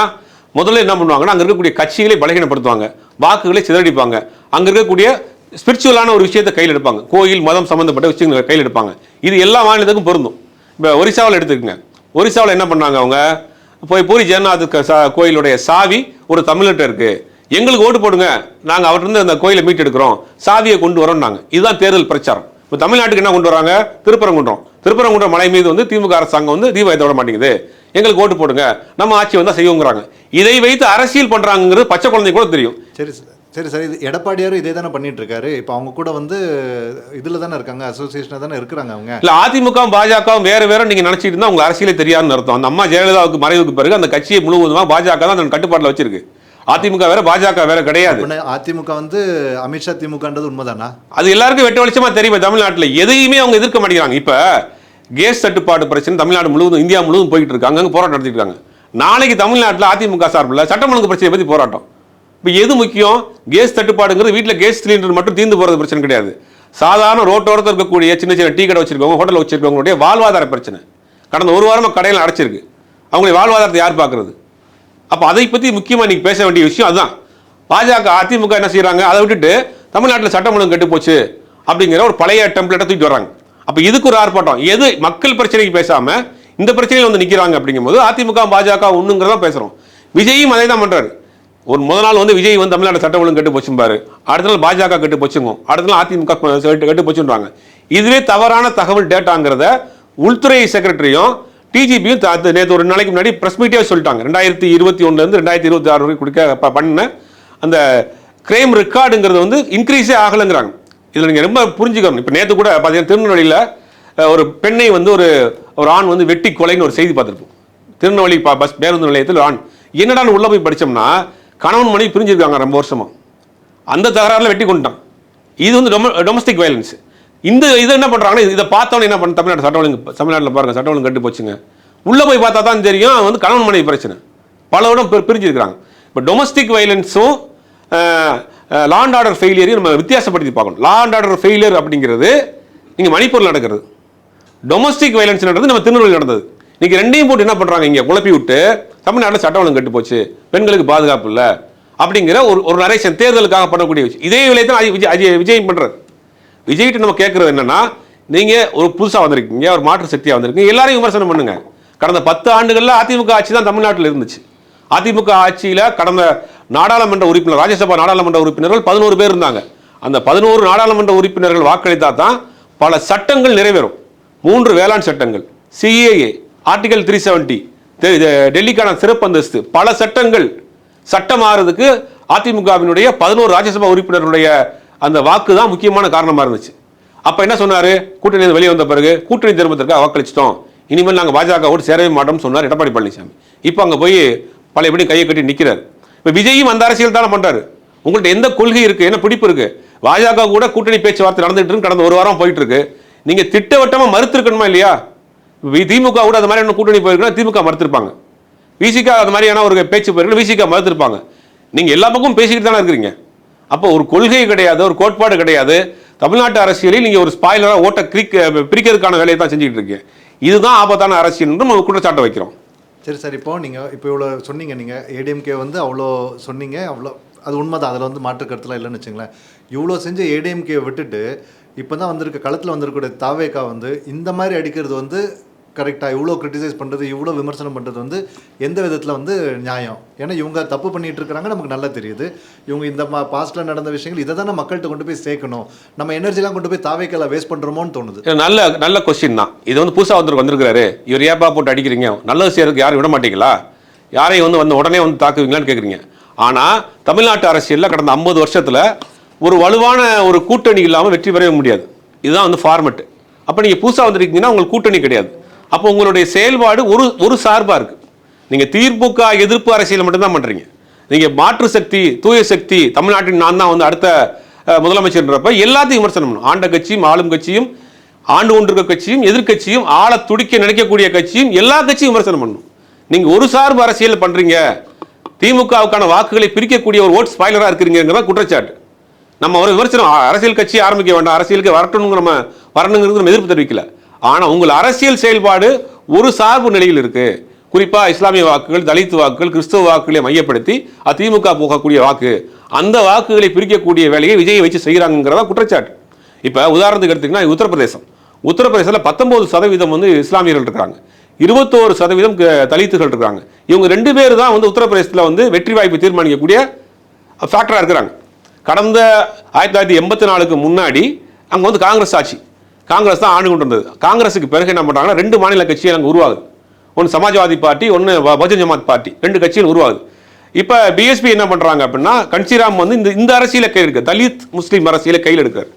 முதல்ல என்ன பண்ணுவாங்கன்னா அங்கே இருக்கக்கூடிய கட்சிகளை பலகீனப்படுத்துவாங்க, வாக்குகளை சிதறடிப்பாங்க, அங்கே இருக்கக்கூடிய ஸ்பிரிச்சுவலான ஒரு விஷயத்தை கையில் எடுப்பாங்க, கோயில் மதம் சம்மந்தப்பட்ட விஷயங்களை கையில் எடுப்பாங்க. இது எல்லா மாநிலத்துக்கும் பொருந்தும். இப்போ ஒரிசாவில் எடுத்துக்கங்க. ஒரிசாவில் என்ன பண்ணாங்க? அவங்க போய் பூரி ஜெகநாத் கோயிலுடைய சாவி ஒரு தமிழ்கிட்ட இருக்கு, எங்களுக்கு ஓட்டு போடுங்க, நாங்கள் அவர்கிட்ட அந்த கோயிலை மீட்டெடுக்கிறோம், சாவியை கொண்டு வரோம்னாங்க. இதுதான் தேர்தல் பிரச்சாரம். இப்போ தமிழ்நாட்டுக்கு என்ன கொண்டு வராங்க? திருப்பரங்குன்றம் மலை மீது வந்து திமுக அரசாங்கம் வந்து தீபம் ஏற்ற விட மாட்டேங்குது, எங்களுக்கு ஓட்டு போடுங்க, நம்ம ஆட்சி வந்தால் செய்வோங்கிறாங்க. இதை வைத்து அரசியல் பண்றாங்கிறது பச்சை குழந்தை கூட தெரியும். சரி இது எடப்பாடியாரும் இதே தானே பண்ணிட்டு இருக்காரு. இப்போ அவங்க கூட வந்து இதுல தானே இருக்காங்க, அசோசியேஷனாக தானே இருக்கிறாங்க அவங்க. இல்லை, அதிமுக பாஜகவும் வேற நீங்க நினைச்சிட்டு இருந்தா உங்களுக்கு அரசியலே தெரியாதுன்னு அர்த்தம். அந்த அம்மா ஜெயலலிதாவுக்கு மறைவுக்கு பிறகு அந்த கட்சியை முழுவதுமாக பாஜக தான் தன் கட்டுப்பாட்டில் வச்சிருக்கு. அதிமுக வேற பாஜக வேற கிடையாது. அதிமுக வந்து அமித்ஷா திமுகன்றது உண்மைதானா? அது எல்லாருக்கும் வெட்ட வெளிச்சமா தெரியும். தமிழ்நாட்டில் எதையுமே அவங்க எதிர்க்க மாட்டேங்கிறாங்க. இப்ப கேஸ் தட்டுப்பாடு பிரச்சனை தமிழ்நாடு முழுவதும் இந்தியா முழுவதும் போயிட்டு இருக்காங்க, அங்கே போராட்டம் நடத்திட்டு இருக்காங்க. நாளைக்கு தமிழ்நாட்டில் அதிமுக சார்பில் சட்டம் ஒழுங்கு பிரச்சனை பற்றி போராட்டம். இப்போ எது முக்கியம்? கேஸ் தட்டுப்பாடுங்கிறது வீட்டில் கேஸ் சிலிண்டர் மட்டும் தீர்ந்து போகிறது பிரச்சனை கிடையாது. சாதாரண ரோட்டோரத்தில் இருக்கக்கூடிய சின்ன சின்ன டீ கடை வச்சிருக்கவங்க, ஹோட்டல் வச்சிருக்கவங்களுடைய வாழ்வாதார பிரச்சனை. கடந்த ஒரு வாரமாக கடையில் அடைச்சிருக்கு. அவங்களுடைய வாழ்வாதாரத்தை யார் பார்க்கறது? அப்போ அதை பற்றி முக்கியமாக நீங்கள் பேச வேண்டிய விஷயம் அதுதான். பாஜக அதிமுக என்ன செய்கிறாங்க? அதை விட்டுட்டு தமிழ்நாட்டில் சட்டம் ஒழுங்கு கெட்டு போச்சு அப்படிங்கிற ஒரு பழைய டெம்ப்ளேட்டை தூக்கிட்டு வராங்க. அப்போ இதுக்கு ஒரு ஆர்ப்பாட்டம். எது மக்கள் பிரச்சனைக்கு பேசாமல் இந்த பிரச்சனையில் வந்து நிற்கிறாங்க அப்படிங்கும்போது அதிமுக பாஜக ஒன்றுங்கிறதான் பேசுகிறோம். விஜயும் அதே தான் பண்ணுறாரு. ஒரு முதல் நாள் வந்து விஜய் வந்து தமிழ்நாடு சட்டம் ஒழுங்கு கெட்டு போச்சும்பாரு, அடுத்த நாள் பாஜக கெட்டு போச்சுங்க, அடுத்த நாள் அதிமுக கெட்டு போச்சுன்றாங்க. இதுவே தவறான தகவல் டேட்டாங்கிறத உள்துறை செக்ரட்டரியும் டிஜிபியும் நேற்று ஒரு நாளைக்கு முன்னாடி பிரஸ் மீட்டே சொல்லிட்டாங்க. 2021 2026 வரை கொடுக்க பண்ண அந்த கிரைம் ரெக்கார்டுங்கிறது வந்து இன்க்ரீஸே ஆகலைங்கிறாங்க. இதில் நீங்கள் ரொம்ப புரிஞ்சுக்கணும். இப்போ நேற்று கூட பார்த்தீங்கன்னா திருநெல்வேலியில் ஒரு பெண்ணை வந்து ஒரு ஆண் வந்து வெட்டி கொலைன்னு ஒரு செய்தி பார்த்துருப்போம். திருநெல்வேலி பஸ் பேருந்து நிலையத்தில் ஆண் என்னடான்னு உள்ள போய் படித்தோம்னா கணவன் மனைவி பிரிஞ்சிருக்காங்க ரொம்ப வருஷமா. அந்த தகராறுல வெட்டி கொண்டுட்டான். இது வந்து டொமஸ்டிக் வயலன்ஸ். இந்த இதை என்ன பண்ணுறாங்கன்னா இதை பார்த்தோன்னே என்ன பண்ண தமிழ்நாடு சட்டம் ஒழுங்கு தமிழ்நாட்டில் பாருங்கள் சட்டம் ஒழுங்கு கட்டு போச்சுங்க. உள்ளே போய் பார்த்தா தான் தெரியும் வந்து கணவன் மனைவி பிரச்சனை பல இடம் பிரிஞ்சிருக்கிறாங்க. இப்போ டொமஸ்டிக் வயலன்ஸும் லா அண்ட் ஆர்டர் ஃபெயிலியரையும் நம்ம வித்தியாசப்படுத்தி பார்க்கணும். லா அண்ட் ஆர்டர் ஃபெயிலியர் அப்படிங்கிறது நீங்கள் மணிப்பூரில் நடக்கிறது, டொமஸ்டிக் வயலன்ஸ் நடந்தது நம்ம திருநெல்வேலியில் நடந்தது. இன்னைக்கு ரெண்டையும் போட்டு என்ன பண்ணுறாங்க, இங்கே குழப்பி விட்டு தமிழ்நாட்டில் சட்டம் ஒழுங்கு கட்டு போச்சு, பெண்களுக்கு பாதுகாப்பு இல்லை அப்படிங்கிற ஒரு நரேஷன் தேர்தலுக்காக பண்ணக்கூடிய விஷயம். இதே வேலையை தான் விஜய் பண்ணுறாரு. விஜய்கிட்ட நம்ம கேட்கறது என்னன்னா, நீங்கள் ஒரு புதுசாக வந்திருக்கீங்க, ஒரு மாற்று சக்தியாக வந்திருக்கீங்க, எல்லாரையும் விமர்சனம் பண்ணுங்க. கடந்த 10 ஆண்டுகளில் அதிமுக ஆட்சி தான் தமிழ்நாட்டில் இருந்துச்சு. அதிமுக ஆட்சியில் கடந்த நாடாளுமன்ற உறுப்பினர், ராஜ்யசபா நாடாளுமன்ற உறுப்பினர்கள் 11 பேர் இருந்தாங்க. அந்த 11 நாடாளுமன்ற உறுப்பினர்கள் வாக்களித்தா தான் பல சட்டங்கள் நிறைவேறும். 3 வேளாண் சட்டங்கள், சிஏஏ, ஆர்டிகல் 370, டெல்லிக்கான சிறப்பு அந்தஸ்து, பல சட்டங்கள் சட்டமாறதுக்கு அதிமுகவினுடைய 11 ராஜ்யசபா உறுப்பினர்களுடைய அந்த வாக்கு தான் முக்கியமான காரணமாக இருந்துச்சு. அப்போ என்ன சொன்னார், கூட்டணி வெளியே வந்த பிறகு கூட்டணி திரும்பத்திற்காக வாக்களிச்சிட்டோம், இனிமேல் நாங்கள் பாஜகவோடு சேரவே மாட்டோம்னு சொன்னார் எடப்பாடி பழனிசாமி. இப்போ அங்கே போய் பழையபடி கையை கட்டி நிற்கிறார். இப்போ விஜயும் அந்த அரசியல் தானே பண்ணுறாரு. உங்கள்கிட்ட எந்த கொள்கை இருக்குது, என்ன பிடிப்பு இருக்குது? பாஜக கூட கூட்டணி பேச்சுவார்த்தை நடந்துட்டு இருக்கு, கடந்த ஒரு வாரம் போயிட்டு இருக்கு. நீங்கள் திட்டவட்டமாக மறுத்திருக்கணுமா இல்லையா? திமுக கூட அது மாதிரி கூட்டணி போயிருக்குன்னா திமுக மறுத்திருப்பாங்க, விசிக அது மாதிரியான ஒரு பேச்சு போயிருக்குன்னா விசிக மறுத்திருப்பாங்க. நீங்கள் எல்லா பக்கமும் பேசிக்கிட்டு தானே இருக்கிறீங்க. அப்போ ஒரு கொள்கை கிடையாது, ஒரு கோட்பாடு கிடையாது. தமிழ்நாட்டு அரசியலில் நீங்கள் ஒரு ஸ்பாயிலராக ஓட்ட பிரிக்கிறதுக்கான வேலையை தான் செஞ்சுக்கிட்டு இருக்கீங்க. இதுதான் ஆபத்தான அரசியல் என்று நம்ம குற்றச்சாட்டை வைக்கிறோம். சரி சார், இப்போ நீங்கள் இப்போ இவ்வளோ சொன்னீங்க, நீங்கள் ஏடிஎம்கே வந்து அவ்வளோ சொன்னீங்க, அவ்வளோ அது உண்மைதான், அதில் வந்து மாற்று கருத்துலாம் இல்லைன்னு வச்சுங்களேன். இவ்வளோ செஞ்ச ஏடிஎம்கே விட்டுட்டு இப்போ தான் வந்திருக்க களத்தில் வந்திருக்கக்கூடிய தாவேக்கா வந்து இந்த மாதிரி அடிக்கிறது வந்து கரெக்டாக இவ்வளோ கிரிட்டிசைஸ் பண்ணுறது, இவ்வளோ விமர்சனம் பண்ணுறது வந்து எந்த விதத்தில் வந்து நியாயம்? ஏன்னா இவங்க தப்பு பண்ணிட்டு இருக்கிறாங்க, நமக்கு நல்லா தெரியுது. இவங்க இந்த பாஸ்ட்டில் நடந்த விஷயங்கள் இதை தானே மக்கள்கிட்ட கொண்டு போய் சேர்க்கணும். நம்ம எனர்ஜிலாம் கொண்டு போய் தாவேக்கெல்லாம் வேஸ்ட் பண்ணுறோமோன்னு தோணுது. நல்ல கொஸ்டின் தான் இது. வந்து புதுசாக வந்திருக்கிறாரு, இவர் ஏப்பா போட்டு அடிக்கிறீங்க, நல்லது செய்யறதுக்கு யாரும் விட மாட்டீங்களா, யாரையும் வந்து உடனே வந்து தாக்குவீங்களான்னு கேட்குறீங்க. ஆனால் தமிழ்நாட்டு அரசியலில் கடந்த 50 வருஷத்தில் ஒரு வலுவான ஒரு கூட்டணி இல்லாமல் வெற்றி பெறவே முடியாது. இதுதான் வந்து ஃபார்மெட்டு. அப்போ நீங்கள் புதுசாக வந்திருக்கீங்கன்னா உங்களுக்கு கூட்டணி கிடையாது. அப்போ உங்களுடைய செயல்பாடு ஒரு சார்பாக இருக்குது. நீங்கள் திமுக எதிர்ப்பு அரசியல் மட்டும்தான் பண்ணுறீங்க. நீங்கள் மாற்று சக்தி, தூய சக்தி, தமிழ்நாட்டின் நான் தான் வந்து அடுத்த முதலமைச்சர்ன்றப்ப எல்லாத்தையும் விமர்சனம் பண்ணணும். ஆண்ட கட்சியும் ஆளும் கட்சியும், ஆண்டு கொண்டிருக்க கட்சியும் எதிர்கட்சியும், ஆள துடிக்க நினைக்கக்கூடிய கட்சியும், எல்லா கட்சியும் விமர்சனம் பண்ணணும். நீங்கள் ஒரு சார்பு அரசியல் பண்ணுறீங்க, திமுகவுக்கான வாக்குகளை பிரிக்கக்கூடிய ஒரு ஓட் ஸ்பாய்லராக இருக்கிறீங்கிறத குற்றச்சாட்டு. நம்ம ஒரு விமர்சனம், அரசியல் கட்சி ஆரம்பிக்க வேண்டாம், அரசியலுக்கு வரணுங்கிறது நம்ம எதிர்ப்பு தெரிவிக்கல. ஆனால் உங்கள் அரசியல் செயல்பாடு ஒரு சார்பு நிலையில் இருக்கு. குறிப்பாக இஸ்லாமிய வாக்குகள், தலித் வாக்குகள், கிறிஸ்தவ வாக்குகளை மையப்படுத்தி திமுக போகக்கூடிய வாக்கு, அந்த வாக்குகளை பிரிக்கக்கூடிய வேலையை விஜயை வச்சு செய்கிறாங்கிறதா குற்றச்சாட்டு. இப்போ உதாரணத்துக்கு எடுத்தீங்கன்னா உத்தரப்பிரதேசத்தில் 19% வந்து இஸ்லாமியர்கள் இருக்கிறாங்க, 21% தலித்துகள் இருக்கிறாங்க. இவங்க 2 பேர் தான் வந்து உத்தரப்பிரதேசத்தில் வந்து வெற்றி வாய்ப்பு தீர்மானிக்கக்கூடிய ஃபேக்டராக இருக்கிறாங்க. கடந்த 1984க்கு முன்னாடி அங்கே வந்து காங்கிரஸ் ஆட்சி, காங்கிரஸ் தான் ஆண்டு கொண்டு வந்தது. காங்கிரஸுக்கு பிறகு என்ன பண்ணுறாங்கன்னா 2 மாநில கட்சிகள் அங்கே உருவாகுது. ஒன்று சமாஜ்வாதி பார்ட்டி, ஒன்று பகுஜன் ஜமாத் பார்ட்டி, 2 கட்சிகள் உருவாகுது. இப்போ பிஎஸ்பி என்ன பண்ணுறாங்க அப்படின்னா, கன்சிராம் வந்து இந்த அரசியலை கையில் எடுக்க, தலித் முஸ்லீம் அரசியலை கையில் எடுக்கிறார்.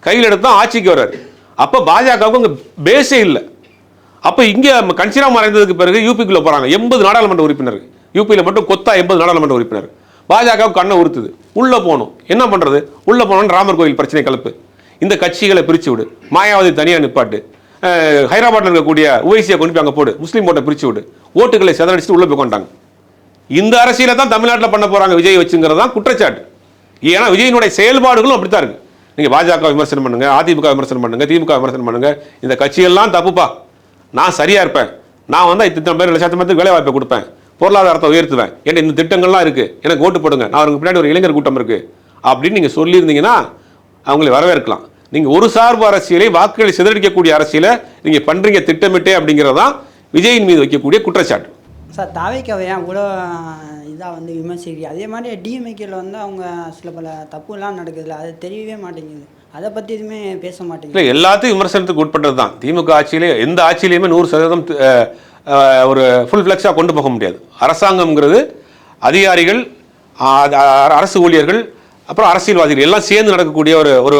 கையில் எடுத்து தான் ஆட்சிக்கு வர்றாரு. அப்போ பாஜகவுக்கு அங்கே பேஸே இல்லை. அப்போ இங்கே கன்சிராம் மறைந்ததுக்கு பிறகு யூபிக்குள்ளே போகிறாங்க 80 நாடாளுமன்ற உறுப்பினர். யூபியில் மட்டும் கொத்தா 80 நாடாளுமன்ற உறுப்பினர். பாஜகவுக்கு கண்ணை உறுத்துது, உள்ளே போகணும். என்ன பண்ணுறது? உள்ளே போனோன்னு ராமர் கோயில் பிரச்சனை கலப்பு, இந்த கட்சிகளை பிரித்து விடு, மாயாவதி தனியாக நிப்பாட்டு, ஹைதராபாத்தில் இருக்கக்கூடிய உவைசியை கொண்டு போய் அங்கே போடு, முஸ்லீம் ஓட்டை பிரித்து விடு, ஓட்டுகளை செதறடிச்சுட்டு உள்ளே போய் கொண்டாங்க. இந்த அரசியலை தான் தமிழ்நாட்டில் பண்ண போகிறாங்க விஜய் வச்சுங்கிறது தான் குற்றச்சாட்டு. ஏன்னா விஜயினுடைய செயல்பாடுகளும் அப்படி தான் இருக்குது. நீங்கள் பாஜக விமர்சனம் பண்ணுங்க, அதிமுக விமர்சனம் பண்ணுங்க, திமுக விமர்சனம் பண்ணுங்க, இந்த கட்சியெல்லாம் தப்புப்பா, நான் சரியாக இருப்பேன், நான் வந்து இத்தனை பேர் லட்சத்துக்கு வேலை வாய்ப்பை கொடுப்பேன், பொருளாதாரத்தை உயர்த்துவேன், ஏன்னா இந்த திட்டங்கள்லாம் இருக்குது, எனக்கு ஓட்டு போடுங்க, நான் அவருக்கு பின்னாடி ஒரு இளைஞர் கூட்டம் இருக்குது அப்படின்னு நீங்கள் சொல்லியிருந்தீங்கன்னா அவங்களை வரவேற்கலாம். நீங்கள் ஒரு சார்பு அரசியலை, வாக்குகளை சிதறடிக்கக்கூடிய அரசியலை நீங்கள் பண்ணுறீங்க திட்டமிட்டே அப்படிங்கிறது தான் விஜயின் மீது வைக்கக்கூடிய குற்றச்சாட்டு. சார் தாவேக்காவை ஏன் இவ்வளோ இதாக வந்து விமர்சிக்கிறீங்க? அதே மாதிரி டிஎம்ஏக்கில் வந்து அவங்க சில பல தப்புலாம் நடக்குதுல்ல, அது தெரியவே மாட்டேங்குது, அதை பற்றி எதுவுமே பேச மாட்டேங்குது. இல்லை, எல்லாத்தையும் விமர்சனத்துக்கு உட்பட்டது தான். திமுக ஆட்சியிலே எந்த ஆட்சியிலையுமே 100% ஒரு ஃபுல் ஃப்ளெக்ஸாக கொண்டு போக முடியாது. அரசாங்கம்ங்கிறது அதிகாரிகள், அரசு ஊழியர்கள், அப்புறம் அரசியல்வாதிகள் எல்லாம் சேர்ந்து நடக்கக்கூடிய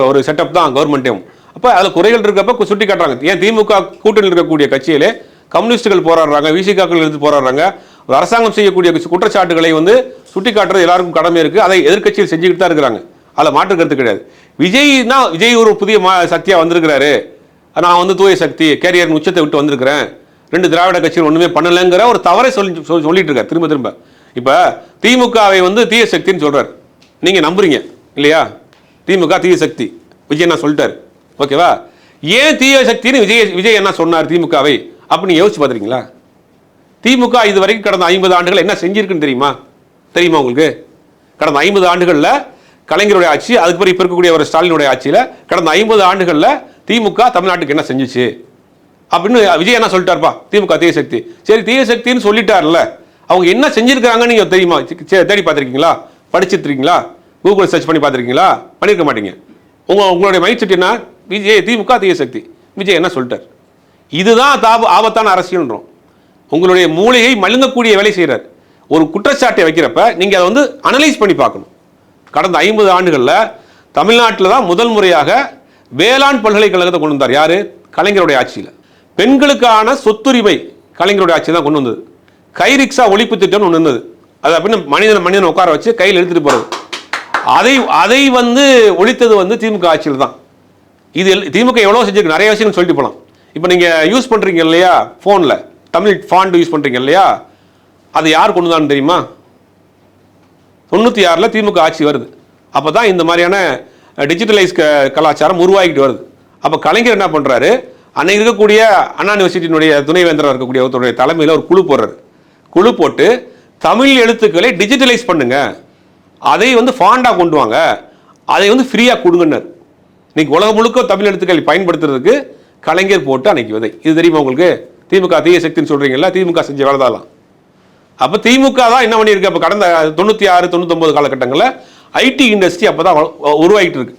ஒரு செட்டப் தான் கவர்மெண்ட்டையும். அப்போ அதில் குறைகள் இருக்கப்போ சுட்டி காட்டுறாங்க. ஏன் திமுக கூட்டணியில் இருக்கக்கூடிய கட்சியிலே கம்யூனிஸ்டுகள் போராடுறாங்க, விசிகாக்கள் எடுத்து போராடுறாங்க. ஒரு அரசாங்கம் செய்யக்கூடிய குற்றச்சாட்டுகளை வந்து சுட்டி காட்டுறது எல்லாருக்கும் கடமை இருக்குது. அதை எதிர்க்கட்சியில் செஞ்சுக்கிட்டு தான் இருக்கிறாங்க, அதில் மாற்று கருத்து கிடையாது. விஜய் ஒரு புதிய சக்தியாக வந்திருக்கிறாரு, நான் வந்து தூய சக்தி, கேரியர் உச்சத்தை விட்டு வந்திருக்கிறேன், 2 திராவிட கட்சிகள் ஒன்றுமே பண்ணலைங்கிற ஒரு தவறை சொல்லிட்டு இருக்காரு திரும்ப திரும்ப. இப்போ திமுகவை வந்து தீய சக்தின்னு சொல்கிறார், நீங்கள் நம்புறீங்க இல்லையா? திமுக தீய சக்தி, விஜய் என்ன சொல்லிட்டாரு, ஓகேவா? ஏன் தீய சக்தின்னு விஜய் என்ன சொன்னார் திமுகவை அப்படின்னு யோசிச்சு பார்த்துருக்கீங்களா? திமுக இது வரைக்கும் கடந்த 50 ஆண்டுகள் என்ன செஞ்சிருக்குன்னு தெரியுமா உங்களுக்கு? கடந்த 50 ஆண்டுகளில் கலைஞருடைய ஆட்சி, அதுக்கு பிறகு இப்போ இருக்கக்கூடிய ஒரு ஸ்டாலினுடைய ஆட்சியில் கடந்த 50 ஆண்டுகளில் திமுக தமிழ்நாட்டுக்கு என்ன செஞ்சிச்சு அப்படின்னு விஜய் என்ன சொல்லிட்டாருப்பா? திமுக தீய சக்தி. சரி, தீய சக்தின்னு சொல்லிட்டார்ல, அவங்க என்ன செஞ்சிருக்காங்கன்னு நீங்கள் தெரியுமா? தேடி பார்த்துருக்கீங்களா? படிச்சுருக்கீங்களா? கூகுள் சர்ச் பண்ணி பார்த்துருக்கீங்களா? பண்ணியிருக்க மாட்டீங்க. உங்களுடைய மைண்ட் செட் என்ன? திமுக தீய சக்தி, விஜய் என்ன சொல்லிட்டார்? இதுதான் ஆபத்தான அரசியல்ன்றோம். உங்களுடைய மூளையை மழுங்கக்கூடிய வேலை செய்கிறார். ஒரு குற்றச்சாட்டை வைக்கிறப்ப நீங்கள் அதை வந்து அனலைஸ் பண்ணி பார்க்கணும். கடந்த 50 ஆண்டுகளில் தமிழ்நாட்டில் தான் முதல் முறையாக வேளாண் பல்கலைக்கழகத்தை கொண்டு வந்தார். யார்? கலைஞருடைய ஆட்சியில். பெண்களுக்கான சொத்துரிமை கலைஞருடைய ஆட்சி தான் கொண்டு வந்தது. கை ரிக்ஷா ஒழிப்பு திட்டம்னு ஒன்று இருந்தது. அது அப்படின்னு மனிதனை உட்கார வச்சு கையில் எடுத்துகிட்டு போகிறது. அதை வந்து ஒழித்தது வந்து திமுக ஆட்சியில் தான். இது திமுக எவ்வளோ செஞ்சிருக்கு, நிறைய விஷயங்கள் சொல்லிட்டு போகலாம். இப்போ நீங்கள் யூஸ் பண்ணுறீங்க இல்லையா ஃபோனில், தமிழ் ஃபாண்ட் யூஸ் பண்ணுறீங்க இல்லையா, அது யார் கொண்டு வந்தான்னு தெரியுமா? 96ல் திமுக ஆட்சி வருது. அப்போ தான் இந்த மாதிரியான டிஜிட்டலைஸ் கலாச்சாரம் உருவாகிட்டு வருது. அப்போ கலைஞர் என்ன பண்ணுறாரு, அன்னைக்கு இருக்கக்கூடிய அண்ணா யூனிவர்சிட்டியினுடைய துணைவேந்தராக இருக்கக்கூடிய ஒருத்தருடைய தலைமையில் ஒரு குழு போடுறாரு. குழு போட்டு தமிழ் எழுத்துக்களை டிஜிட்டலைஸ் பண்ணுங்க, அதை வந்து ஃபாண்டாக கொண்டு வாங்க, அதை வந்து ஃப்ரீயாக கொடுங்கன்னார். இன்னைக்கு உலகம் முழுக்க தமிழ் எழுத்துக்களை பயன்படுத்துறதுக்கு கலைஞர் போட்டு அன்னைக்கு விதை. இது தெரியுமா உங்களுக்கு? திமுக தீய சக்தின்னு சொல்கிறீங்கல்ல, திமுக செஞ்ச வேலை தான். அப்போ திமுக தான் என்ன பண்ணியிருக்கு, அப்போ கடந்த 96, 99 காலகட்டங்களில் ஐடி இண்டஸ்ட்ரி அப்போ தான் உருவாகிட்டு இருக்கு.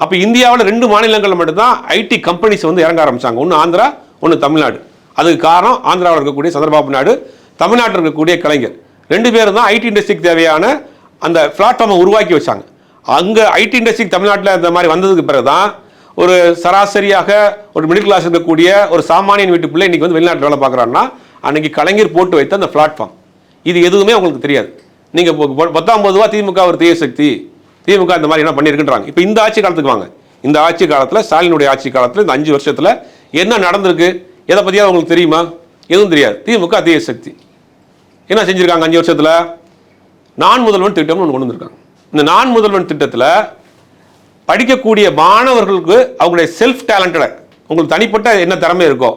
அப்போ இந்தியாவில் 2 மாநிலங்கள் மட்டும்தான் ஐடி கம்பெனிஸ் வந்து இறங்க ஆரம்பித்தாங்க. ஒன்று ஆந்திரா, ஒன்று தமிழ்நாடு. அதுக்கு காரணம் ஆந்திராவில் இருக்கக்கூடிய சந்திரபாபு நாயுடு, தமிழ்நாட்டில் இருக்கக்கூடிய கலைஞர் 2 பேரும் தான் ஐடி இண்டஸ்ட்ரிக்கு தேவையான அந்த பிளாட்ஃபார்மை உருவாக்கி வச்சாங்க. அங்கே ஐடி இண்டஸ்ட்ரிக்கு தமிழ்நாட்டில் இந்த மாதிரி வந்ததுக்கு பிறகு தான் ஒரு சராசரியாக ஒரு மிடில் கிளாஸ் இருக்கக்கூடிய ஒரு சாமானியன் வீட்டு பிள்ளை இன்றைக்கி வந்து வெளிநாட்டில் வேலை பார்க்குறாங்கன்னா அன்றைக்கி கலைஞர் போட்டு வைத்த அந்த பிளாட்ஃபார்ம். இது எதுவுமே உங்களுக்கு தெரியாது. நீங்கள் 19 திமுக ஒரு தீய சக்தி, திமுக இந்த மாதிரி என்ன பண்ணியிருக்குன்றாங்க. இப்போ இந்த ஆட்சி காலத்துக்கு வாங்க. இந்த ஆட்சி காலத்தில், ஸ்டாலினுடைய ஆட்சி காலத்தில், இந்த 5 வருஷத்தில் என்ன நடந்திருக்கு, எதை பற்றியாவது உங்களுக்கு தெரியுமா? எதுவும் தெரியாது. திமுக தீய சக்தி என்ன செஞ்சுருக்காங்க 5 வருஷத்தில்? நான் முதல்வன் திட்டம்னு ஒன்று கொண்டு வந்திருக்காங்க. இந்த நான் முதல்வன் திட்டத்தில் படிக்கக்கூடிய மாணவர்களுக்கு அவங்களுடைய செல்ஃப் டேலண்டட, உங்களுக்கு தனிப்பட்ட என்ன திறமை இருக்கோ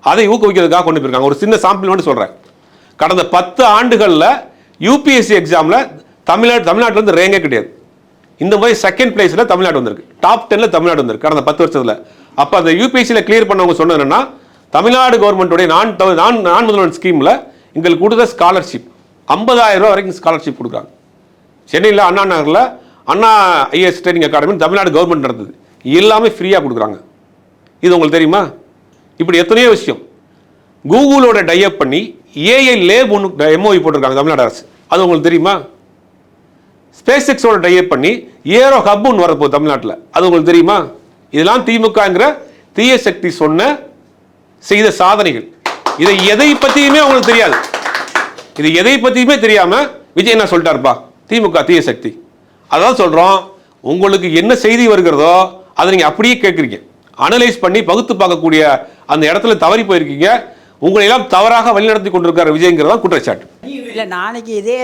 அதை ஊக்குவிக்கிறதுக்காக கொண்டு போயிருக்காங்க. ஒரு சின்ன சாம்பிள் மட்டும் சொல்கிறேன். கடந்த 10 ஆண்டுகளில் யூபிஎஸ்சி எக்ஸாமில் தமிழ்நாட்டிலேருந்து ரேங்கே கிடையாது. இந்த மாதிரி செகண்ட் பிளேஸில் தமிழ்நாடு வந்திருக்கு. டாப் 10ல் தமிழ்நாடு வந்திருக்கு கடந்த 10 வருஷத்தில். அப்போ அந்த யூபிஎஸ்சியில் கிளியர் பண்ணவங்க சொன்னது என்னன்னா, தமிழ்நாடு கவர்மெண்ட்டுடைய நான் முதல்வன் ஸ்கீமில் எங்களுக்கு கொடுத்த ஸ்காலர்ஷிப் 50,000 ரூபா வரைக்கும் ஸ்காலர்ஷிப் கொடுக்குறாங்க. சென்னையில் அண்ணா நகரில் Anna IAS training academy Tamil Nadu government நடந்தது. எல்லாமே ஃப்ரீயாக கொடுக்குறாங்க. இது உங்களுக்கு தெரியுமா? இப்படி எத்தனையோ விஷயம். கூகுளோட டைப் பண்ணி ஏஐ லேப் ஒன்று எம்ஓஇ போட்டிருக்காங்க தமிழ்நாடு அரசு. அது உங்களுக்கு தெரியுமா? ஸ்பேஸ் எக்ஸோட டைப் பண்ணி ஏரோ ஹப் ஒன்று வரப்போகுது தமிழ்நாட்டில். அது உங்களுக்கு தெரியுமா? இதெல்லாம் திமுகங்கிற தீய சக்தி செய்த சாதனைகள். இதை எதை பற்றியுமே உங்களுக்கு தெரியாது. இது எதை பற்றியுமே தெரியாமல் விஜய் என்ன சொல்லிட்டாருப்பா, திமுக தீய சக்தி. அதான் சொல்கிறோம், உங்களுக்கு என்ன செய்தி வருகிறதோ அதை நீங்கள் அப்படியே கேட்குறீங்க. அனலைஸ் பண்ணி பகுத்து பார்க்கக்கூடிய அந்த இடத்துல தவறி போயிருக்கீங்க. உங்களை எல்லாம் தவறாக வழிநடத்தி கொண்டிருக்கிற விஜய்ங்கிறதா குற்றச்சாட்டு. இல்லை, நாளைக்கு இதே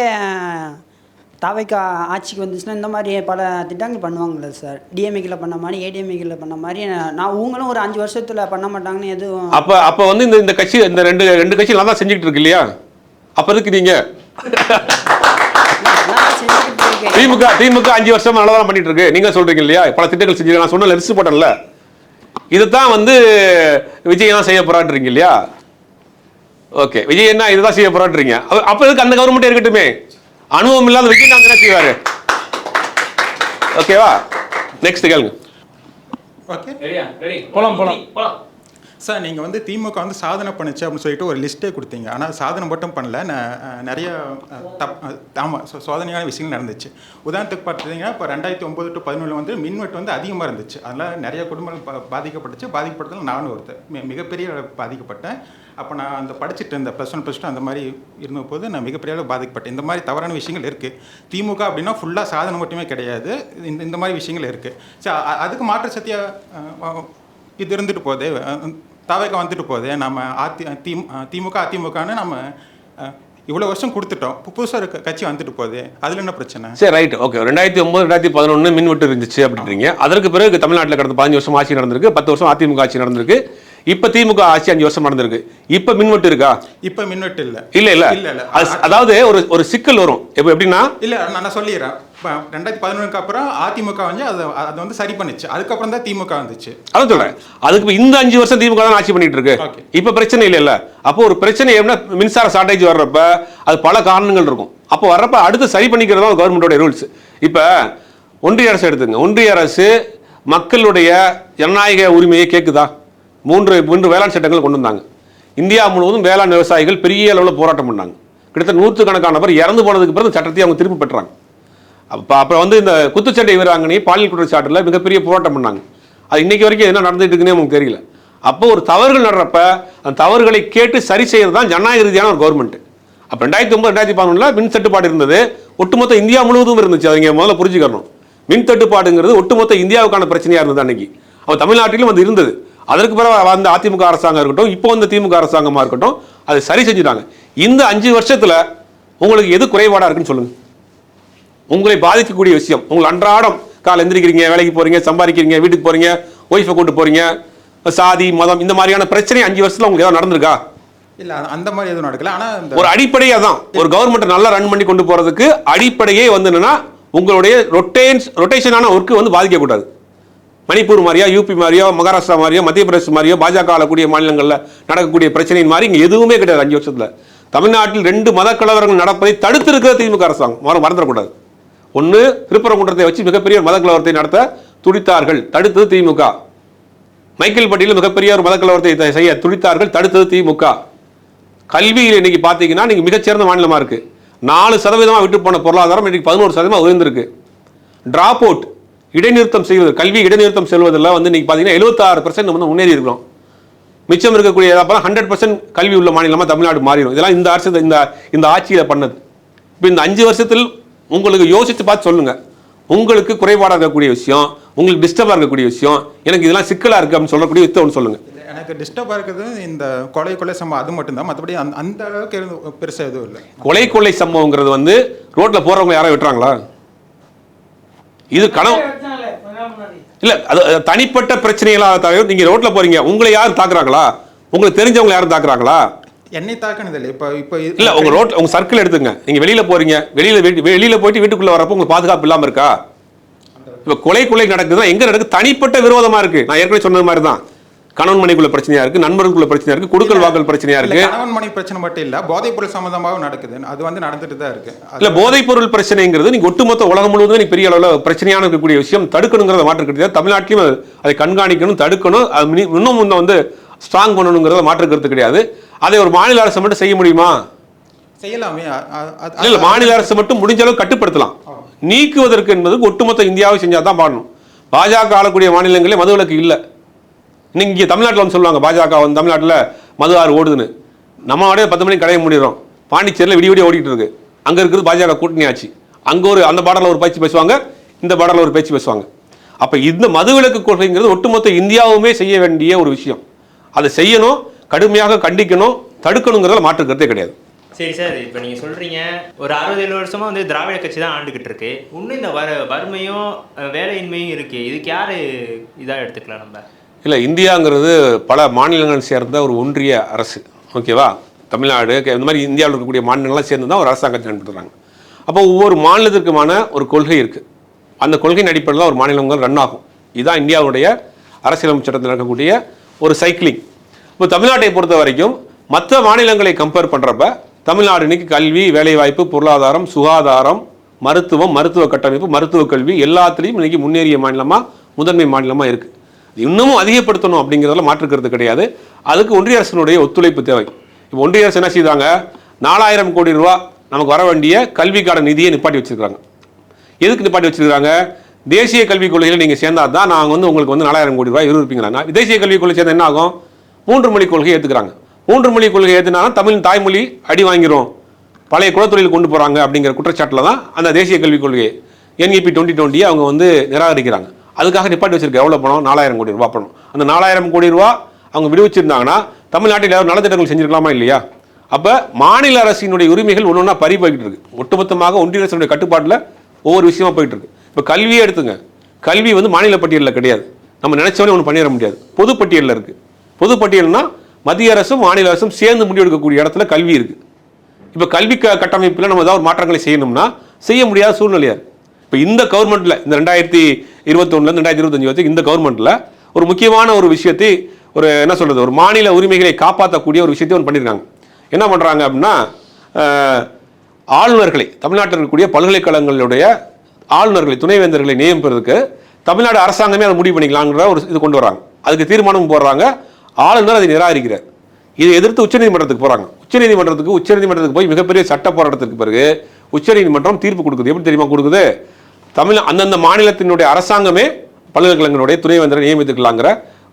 தாவைக்கா ஆட்சிக்கு வந்துச்சுன்னா இந்த மாதிரி பல திட்டங்கள் பண்ணுவாங்களே சார். டிஎம்ஏக்கில் பண்ண மாதிரி, ஏடிஎம்ஏக்கில் பண்ண மாதிரி நான் உங்களும் ஒரு 5 வருஷத்தில் பண்ண மாட்டாங்கன்னு எதுவும். அப்போ வந்து இந்த கட்சி, இந்த ரெண்டு கட்சி நல்லா தான் செஞ்சுக்கிட்டு இருக்கு இல்லையா? அப்போ இருக்கு நீங்கள் திமுக 5 வருஷமா நல்லா தான் பண்ணிட்டு இருக்கு. நீங்க சொல்றீங்க இல்லையா, பல திட்டங்கள் செஞ்சு. நான் சொன்ன லிஸ்ட் போட்டேன்ல, இதுதான் வந்து விஜய் தான் செய்ய போராடுறீங்க இல்லையா? ஓகே, விஜய் என்ன இதுதான் செய்ய போராடுறீங்க. அப்ப எதுக்கு அந்த கவர்மெண்ட் இருக்கட்டுமே? அனுபவம் இல்லாத விஜய் நான் என்ன செய்வாரு? ஓகேவா? நெக்ஸ்ட் கேளுங்க. ஓகே, போலாம். சார், நீங்கள் வந்து திமுக வந்து சாதனை பண்ணுச்சு அப்படின்னு சொல்லிட்டு ஒரு லிஸ்ட்டே கொடுத்தீங்க. ஆனால் சாதனை மட்டும் பண்ணல, நிறைய சோதனையான விஷயங்கள் நடந்துச்சு. உதாரணத்துக்கு பார்த்தீங்கன்னா, இப்போ 2009 to 2011 வந்து மின்வெட்டு வந்து அதிகமாக இருந்துச்சு. அதனால் நிறைய குடும்பங்கள் பாதிக்கப்பட்டுச்சு. பாதிக்கப்பட்டதில் நானும் ஒருத்தர் மிகப்பெரிய பாதிக்கப்பட்டேன். அப்போ நான் அந்த படிச்சுட்டு இருந்தேன், +1 +2 அந்த மாதிரி இருந்தபோது நான் மிகப்பெரிய அளவு பாதிக்கப்பட்டேன். இந்த மாதிரி தவறான விஷயங்கள் இருக்குது. திமுக அப்படின்னா ஃபுல்லாக சாதனை மட்டுமே கிடையாது, இந்த மாதிரி விஷயங்கள் இருக்குது. சரி, அதுக்கு மாற்று சத்தியாக இது இருந்துட்டு போதே, தாவேக்கா வந்துட்டு போதே, நம்ம திமுக அதிமுகன்னு நம்ம இவ்வளோ வருஷம் கொடுத்துட்டோம், புதுசாக இருக்க கட்சி வந்துட்டு போகுது, அதில் என்ன பிரச்சனை? சரி, ரைட், ஓகே. 2009 2011 மின்வெட்டு இருந்துச்சு அப்படின்றீங்க. அதற்கு பிறகு தமிழ்நாட்டில் கடந்த 15 வருஷம் ஆட்சி நடந்திருக்கு, 10 வருஷம் அதிமுக ஆட்சி நடந்திருக்கு. இப்போ திமுக ஆட்சி 5 வருஷம் நடந்திருக்கு. இப்போ மின்வெட்டு இருக்கா? இப்போ மின்வெட்டு இல்லை. அதாவது ஒரு சிக்கல் வரும். இப்போ எப்படின்னா, இல்லை, நான் சொல்லிடுறேன். 2011 அப்புறம் அதிமுக வந்து அதை வந்து சரி பண்ணிச்சு. அதுக்கப்புறம் தான் திமுக வந்துச்சு. அதான் சொல்றேன். அதுக்கு இந்த 5 வருஷம் திமுக தான் ஆட்சி பண்ணிட்டு இருக்கு. இப்ப பிரச்சனை இல்ல. அப்போ ஒரு பிரச்சனை எப்படின்னா, மின்சார ஷார்டேஜ் வர்றப்ப அது பல காரணங்கள் இருக்கும். அப்போ வர்றப்ப அடுத்து சரி பண்ணிக்கிறதா கவர்மெண்டோட ரூல்ஸ். இப்ப ஒன்றிய அரசு எடுத்துங்க. ஒன்றிய அரசு மக்களுடைய ஜனநாயக உரிமையை கேட்குதா? 3 வேளாண் சட்டங்கள் கொண்டு வந்தாங்க. இந்தியா முழுவதும் வேளாண் விவசாயிகள் பெரிய அளவில் போராட்டம் பண்ணாங்க. கிட்டத்தட்ட 100கணக்கான பேர் இறந்து போனதுக்கு பிறகு சட்டத்தை அவங்க திருப்பி பெற்றாங்க. அப்புறம் வந்து இந்த குத்துச்சண்டை வீராங்கனை பாலியல் குற்றச்சாட்டில் மிகப்பெரிய போராட்டம் பண்ணாங்க. அது இன்னைக்கு வரைக்கும் என்ன நடந்துட்டு இருக்குன்னே நமக்கு தெரியல. அப்போ ஒரு தவறுகள் நடறப்ப அந்த தவறுகளை கேட்டு சரி செய்யறது தான் ஜனநாயக ரீதியான ஒரு கவர்மெண்ட். அப்போ 2009 2011 மின் தட்டுப்பாடு இருந்தது, ஒட்டுமொத்த இந்தியா முழுவதும் இருந்துச்சு. அதை முதல்ல புரிஞ்சுக்கணும். மின் தட்டுப்பாடுங்கிறது ஒட்டுமொத்த இந்தியாவுக்கான பிரச்சனையா இருந்தது அன்னைக்கு. அப்போ தமிழ்நாட்டிலும் அது இருந்தது. அதற்கு பிறகு வந்த அதிமுக அரசாங்கம் இருக்கட்டும், இப்போ வந்து திமுக அரசாங்கமாக இருக்கட்டும், அதை சரி செஞ்சுட்டாங்க. இந்த 5 வருஷத்துல உங்களுக்கு எது குறைபாடாக இருக்குன்னு சொல்லுங்க. உங்களை பாதிக்கக்கூடிய விஷயம், உங்களை அன்றாடம் காலை எந்திரிக்கிறீங்க, வேலைக்கு போறீங்க, சம்பாதிக்கிறீங்க, வீட்டுக்கு போறீங்க, ஒய்ஃபை கூட்டு போறீங்க, சாதி மதம் இந்த மாதிரியான பிரச்சனை 5 வருஷத்துல உங்களுக்கு ஏதாவது நடந்திருக்கா? இல்ல, அந்த மாதிரி எதுவும் நடக்கல. ஆனா ஒரு அடிப்படையே தான், ஒரு கவர்மெண்ட் நல்லா ரன் பண்ணி கொண்டு போறதுக்கு அடிப்படையே வந்து என்னன்னா, உங்களுடைய ரொட்டேஷனான ஒர்க்கு வந்து பாதிக்கக்கூடாது. மணிப்பூர் மாதிரியோ, யூபி மாதிரியோ, மகாராஷ்டிரா மாதிரியோ, மத்திய பிரதேச மாதிரியோ, பாஜக ஆளக்கூடிய மாநிலங்களில் நடக்கக்கூடிய பிரச்சனையின் மாதிரி இங்கே எதுவுமே கிடையாது. 5 வருஷத்தில் தமிழ்நாட்டில் 2 மத கலவரங்கள் நடப்பதை தடுத்திருக்கிற திமுக அரசாங்கம் மறந்துடக்கூடாது. ஒன்று, திருப்பரங்குன்றத்தை வச்சு மிகப்பெரிய மத கலவரத்தை நடத்த துடித்தார்கள், தடுத்தது திமுக. மைக்கேல்பட்டியில் மிகப்பெரிய ஒரு மத கலவரத்தை செய்ய துடித்தார்கள், தடுத்தது திமுக. கல்வியில் இன்னைக்கு பார்த்தீங்கன்னா நீங்கள் மிகச்சிறந்த மாநிலமாக இருக்குது. 4% விட்டு போன பொருளாதாரம் இன்னைக்கு 11% உயர்ந்திருக்கு. டிராப் அவுட், இடைநிறுத்தம் செய்வது, கல்வி இடைநிறுத்தம் செல்வதில் வந்து இன்னைக்கு பார்த்தீங்கன்னா 76% வந்து முன்னேறி இருக்கிறோம். மிச்சம் இருக்கக்கூடிய 100% கல்வி உள்ள மாநிலமாக தமிழ்நாடு மாறிடும். இதெல்லாம் இந்த அரசு இந்த ஆட்சியில் பண்ணது. இப்போ இந்த 5 வருஷத்தில் உங்களுக்கு யோசித்து பார்த்து சொல்லுங்க, உங்களுக்கு குறைபாடாக இருக்கக்கூடிய விஷயம், உங்களுக்கு டிஸ்டர்பாக இருக்கக்கூடிய விஷயம், எனக்கு இதெல்லாம் சிக்கலாக இருக்குது அப்படின்னு சொல்லக்கூடிய விஷயம் ஒன்று சொல்லுங்க. எனக்கு டிஸ்டர்பாக இருக்குது இந்த கொலை சம்பவம், அது மட்டும்தான். மற்றபடி அந்த அளவுக்கு பெருசாக எதுவும் இல்லை. கொலை சம்பவங்கிறது வந்து ரோட்ல போறவங்க யாரும் விட்டுறாங்களா? இது கனவு இல்ல, அது தனிப்பட்ட பிரச்சனைகளாக தவிர நீங்க ரோட்ல போறீங்க, உங்களை யாரும் தாக்குறாங்களா? உங்களுக்கு தெரிஞ்சவங்க யாரும் தாக்குறாங்களா? என்னை தாக்குனது இல்லை. இப்போ இல்ல, உங்க ரோட்ல உங்க சர்க்கிள் எடுத்துங்க, நீங்க வெளியில போறீங்க, வெளியில போயிட்டு வீட்டுக்குள்ள வரப்போ உங்களுக்கு பாதுகாப்பு இல்லாம இருக்கா? இப்ப கொலை நடக்குதுன்னா எங்க நடக்குது? தனிப்பட்ட விரோதமா இருக்கு. நான் ஏற்கனவே சொன்னது மாதிரி தான், கணவன் மனைக்குள்ள பிரச்சனையா இருக்கு, நண்பர்களுக்குள்ள பிரச்சனையா இருக்கு, குடுக்கல் வாக்கல் பிரச்சனையா இருக்கு. கணவன் மனை பிரச்சனை மட்டும் இல்ல, போதைப் பொருள் சம்பந்தமாக நடக்குது, அது வந்து நடந்துட்டு தான் இருக்கு. இல்ல, போதைப் பொருள் பிரச்சனைங்கிறது நீங்க ஒட்டுமொத்த உலகம் முழுவதும் நீங்க பெரிய அளவில் பிரச்சனையான இருக்கக்கூடிய விஷயம். தடுக்கணுங்கிறத மாற்று கருத்து. தமிழ்நாட்டிலும் அதை கண்காணிக்கணும், தடுக்கணும், இன்னும் வந்து ஸ்ட்ராங் பண்ணணுங்கிறத மாற்று கருத்து கிடையாது. அதை ஒரு மாநில அரசு மட்டும் செய்ய முடியுமா? செய்யலாமே. இல்ல, மாநில அரசு மட்டும் முடிஞ்ச அளவு கட்டுப்படுத்தலாம். நீக்குவதற்கு என்பது ஒட்டுமொத்த இந்தியாவை செஞ்சாதான் பாடணும். பாஜக ஆளக்கூடிய மாநிலங்களே மதுவிலக்கு இல்லை. இங்கே தமிழ்நாட்டில் வந்து சொல்லுவாங்க, பாஜக வந்து தமிழ்நாட்டில் மது ஆறு ஓடுதுன்னு. நம்ம 10 மணிக்கு கடையை முடிடுறோம். பாண்டிச்சேரியில் விடிய ஓடிட்டு இருக்கு. அங்கே இருக்கிறது பாஜக கூட்டணி ஆச்சு. அங்கே அந்த பாடலில் ஒரு பேச்சு பேசுவாங்க, இந்த பாடலில் ஒரு பேச்சு பேசுவாங்க. அப்போ இந்த மதுவிலக்கு கொள்கைங்கிறது ஒட்டுமொத்த இந்தியாவுமே செய்ய வேண்டிய ஒரு விஷயம். அதை செய்யணும், கடுமையாக கண்டிக்கணும், தடுக்கணுங்கிறதுல மாற்று கருத்தே கிடையாது. சரி சார், இப்போ நீங்கள் சொல்கிறீங்க ஒரு 60-70 வருஷமாக வந்து திராவிட கட்சி தான் ஆண்டுகிட்டு இருக்கு. இன்னும் இந்த வறுமையும் வேலையின்மையும் இருக்குது. இதுக்கு யார் இதாக எடுத்துக்கலாம் நம்ம? இல்லை, இந்தியாங்கிறது பல மாநிலங்கள் சேர்ந்த ஒரு ஒன்றிய அரசு. ஓகேவா? தமிழ்நாடு இந்த மாதிரி இந்தியாவில் இருக்கக்கூடிய மாநிலங்கள்லாம் சேர்ந்து தான் ஒரு அரசாங்கத்தை நடத்துகிறாங்க. அப்போ ஒவ்வொரு மாநிலத்திற்குமான ஒரு கொள்கை இருக்குது. அந்த கொள்கையின் அடிப்படையில் தான் ஒரு மாநிலங்கள் ரன் ஆகும். இதுதான் இந்தியாவுடைய அரசியலமைப்பு சட்டத்தில் நடக்கக்கூடிய ஒரு சைக்கிளிங். இப்போ தமிழ்நாட்டை பொறுத்த வரைக்கும் மற்ற மாநிலங்களை கம்பேர் பண்ணுறப்ப தமிழ்நாடு இன்னைக்கு கல்வி, வேலைவாய்ப்பு, பொருளாதாரம், சுகாதாரம், மருத்துவம், மருத்துவ கட்டமைப்பு, மருத்துவ கல்வி எல்லாத்துலேயும் இன்னைக்கு முன்னேறிய மாநிலமாக, முதன்மை மாநிலமாக இருக்குது. இன்னமும் அதிகப்படுத்தணும் அப்படிங்கிறதுல மாற்றுக்கிறது கிடையாது. அதுக்கு ஒன்றிய அரசினுடைய ஒத்துழைப்பு தேவை. இப்போ ஒன்றிய அரசு என்ன செய்தாங்க? 4000 கோடி ரூபா நமக்கு வர வேண்டிய கல்விக்கான நிதியை நிப்பாட்டி வச்சிருக்காங்க. எதுக்கு நிப்பாட்டி வச்சிருக்காங்க? தேசிய கல்விக் கொள்கையில் நீங்கள் சேர்ந்தா தான் நாங்கள் வந்து உங்களுக்கு வந்து 4000 கோடி ரூபாய் இருப்பீங்களா? தேசிய கல்விக் கொள்கை சேர்ந்தா என்ன ஆகும்? 3 மொழி கொள்கையை ஏற்றுக்கிறாங்க. 3 மொழி கொள்கை ஏற்றுனாலும் தமிழ் தாய்மொழி அடி வாங்கிரும், பழைய குலத்தொழில் கொண்டு போகிறாங்க அப்படிங்கிற குற்றச்சாட்டில் தான் அந்த தேசிய கல்விக் கொள்கையை NEP 2020 அவங்க வந்து நிராகரிக்கிறாங்க. அதுக்காக நிப்பாட்டி வச்சிருக்க எவ்வளோ பணம்? 4000 கோடி ரூபா பணம். அந்த 4000 கோடி ரூபா அவங்க விடுவிச்சிருந்தாங்கன்னா தமிழ்நாட்டில் ஏதாவது நலத்திட்டங்கள் செஞ்சிருக்கலாமா இல்லையா? அப்போ மாநில அரசினுடைய உரிமைகள் ஒன்று ஒன்றா பறி போய்கிட்டு இருக்கு. ஒட்டுமொத்தமாக ஒன்றிய அரசினுடைய கட்டுப்பாட்டில் ஒவ்வொரு விஷயமா போயிட்டு இருக்கு. இப்போ கல்வியே எடுத்துங்க, கல்வி வந்து மாநில பட்டியலில் கிடையாது. நம்ம நினைச்சவனே ஒன்று பண்ணிட முடியாது, பொதுப்பட்டியலில் இருக்கு. பொதுப்பட்டியல்னா மத்திய அரசும் மாநில அரசும் சேர்ந்து முடிவெடுக்கக்கூடிய இடத்துல கல்வி இருக்கு. இப்போ கல்வி கட்டமைப்பில் நம்ம ஏதாவது மாற்றங்களை செய்யணும்னா செய்ய முடியாத சூழ்நிலையா. இப்போ இந்த கவர்மெண்ட்ல இந்த 2021 2025 வரைக்கும் இந்த கவர்மெண்ட்ல ஒரு முக்கியமான ஒரு விஷயத்தை என்ன சொல்றது, ஒரு மாநில உரிமைகளை காப்பாற்றக்கூடிய ஒரு விஷயத்தை ஒன்று பண்ணியிருக்காங்க. என்ன பண்றாங்க அப்படின்னா, ஆளுநர்களை, தமிழ்நாட்டில் இருக்கக்கூடிய பல்கலைக்கழகங்களுடைய ஆளுநர்களை, துணைவேந்தர்களை நியமிப்பதற்கு தமிழ்நாடு அரசாங்கமே அதை முடிவு பண்ணிக்கலாங்கிற ஒரு இது கொண்டு வராங்க. அதுக்கு தீர்மானம் போடுறாங்க. ஆளுநர் அதை நிராகரிக்கிறார். இதை எதிர்த்து உச்சநீதிமன்றத்துக்கு போறாங்க. உச்சநீதிமன்றத்துக்கு போய் மிகப்பெரிய சட்ட போராட்டத்துக்கு பிறகு உச்சநீதிமன்றம் தீர்ப்பு கொடுக்குது. எப்படி தெரியுமா கொடுக்குது? அந்தந்த மாநிலத்தினுடைய அரசாங்கமே பல்கலைக்கழகங்களுடைய துணைவேந்தரை நியமித்துக்கலாங்கிற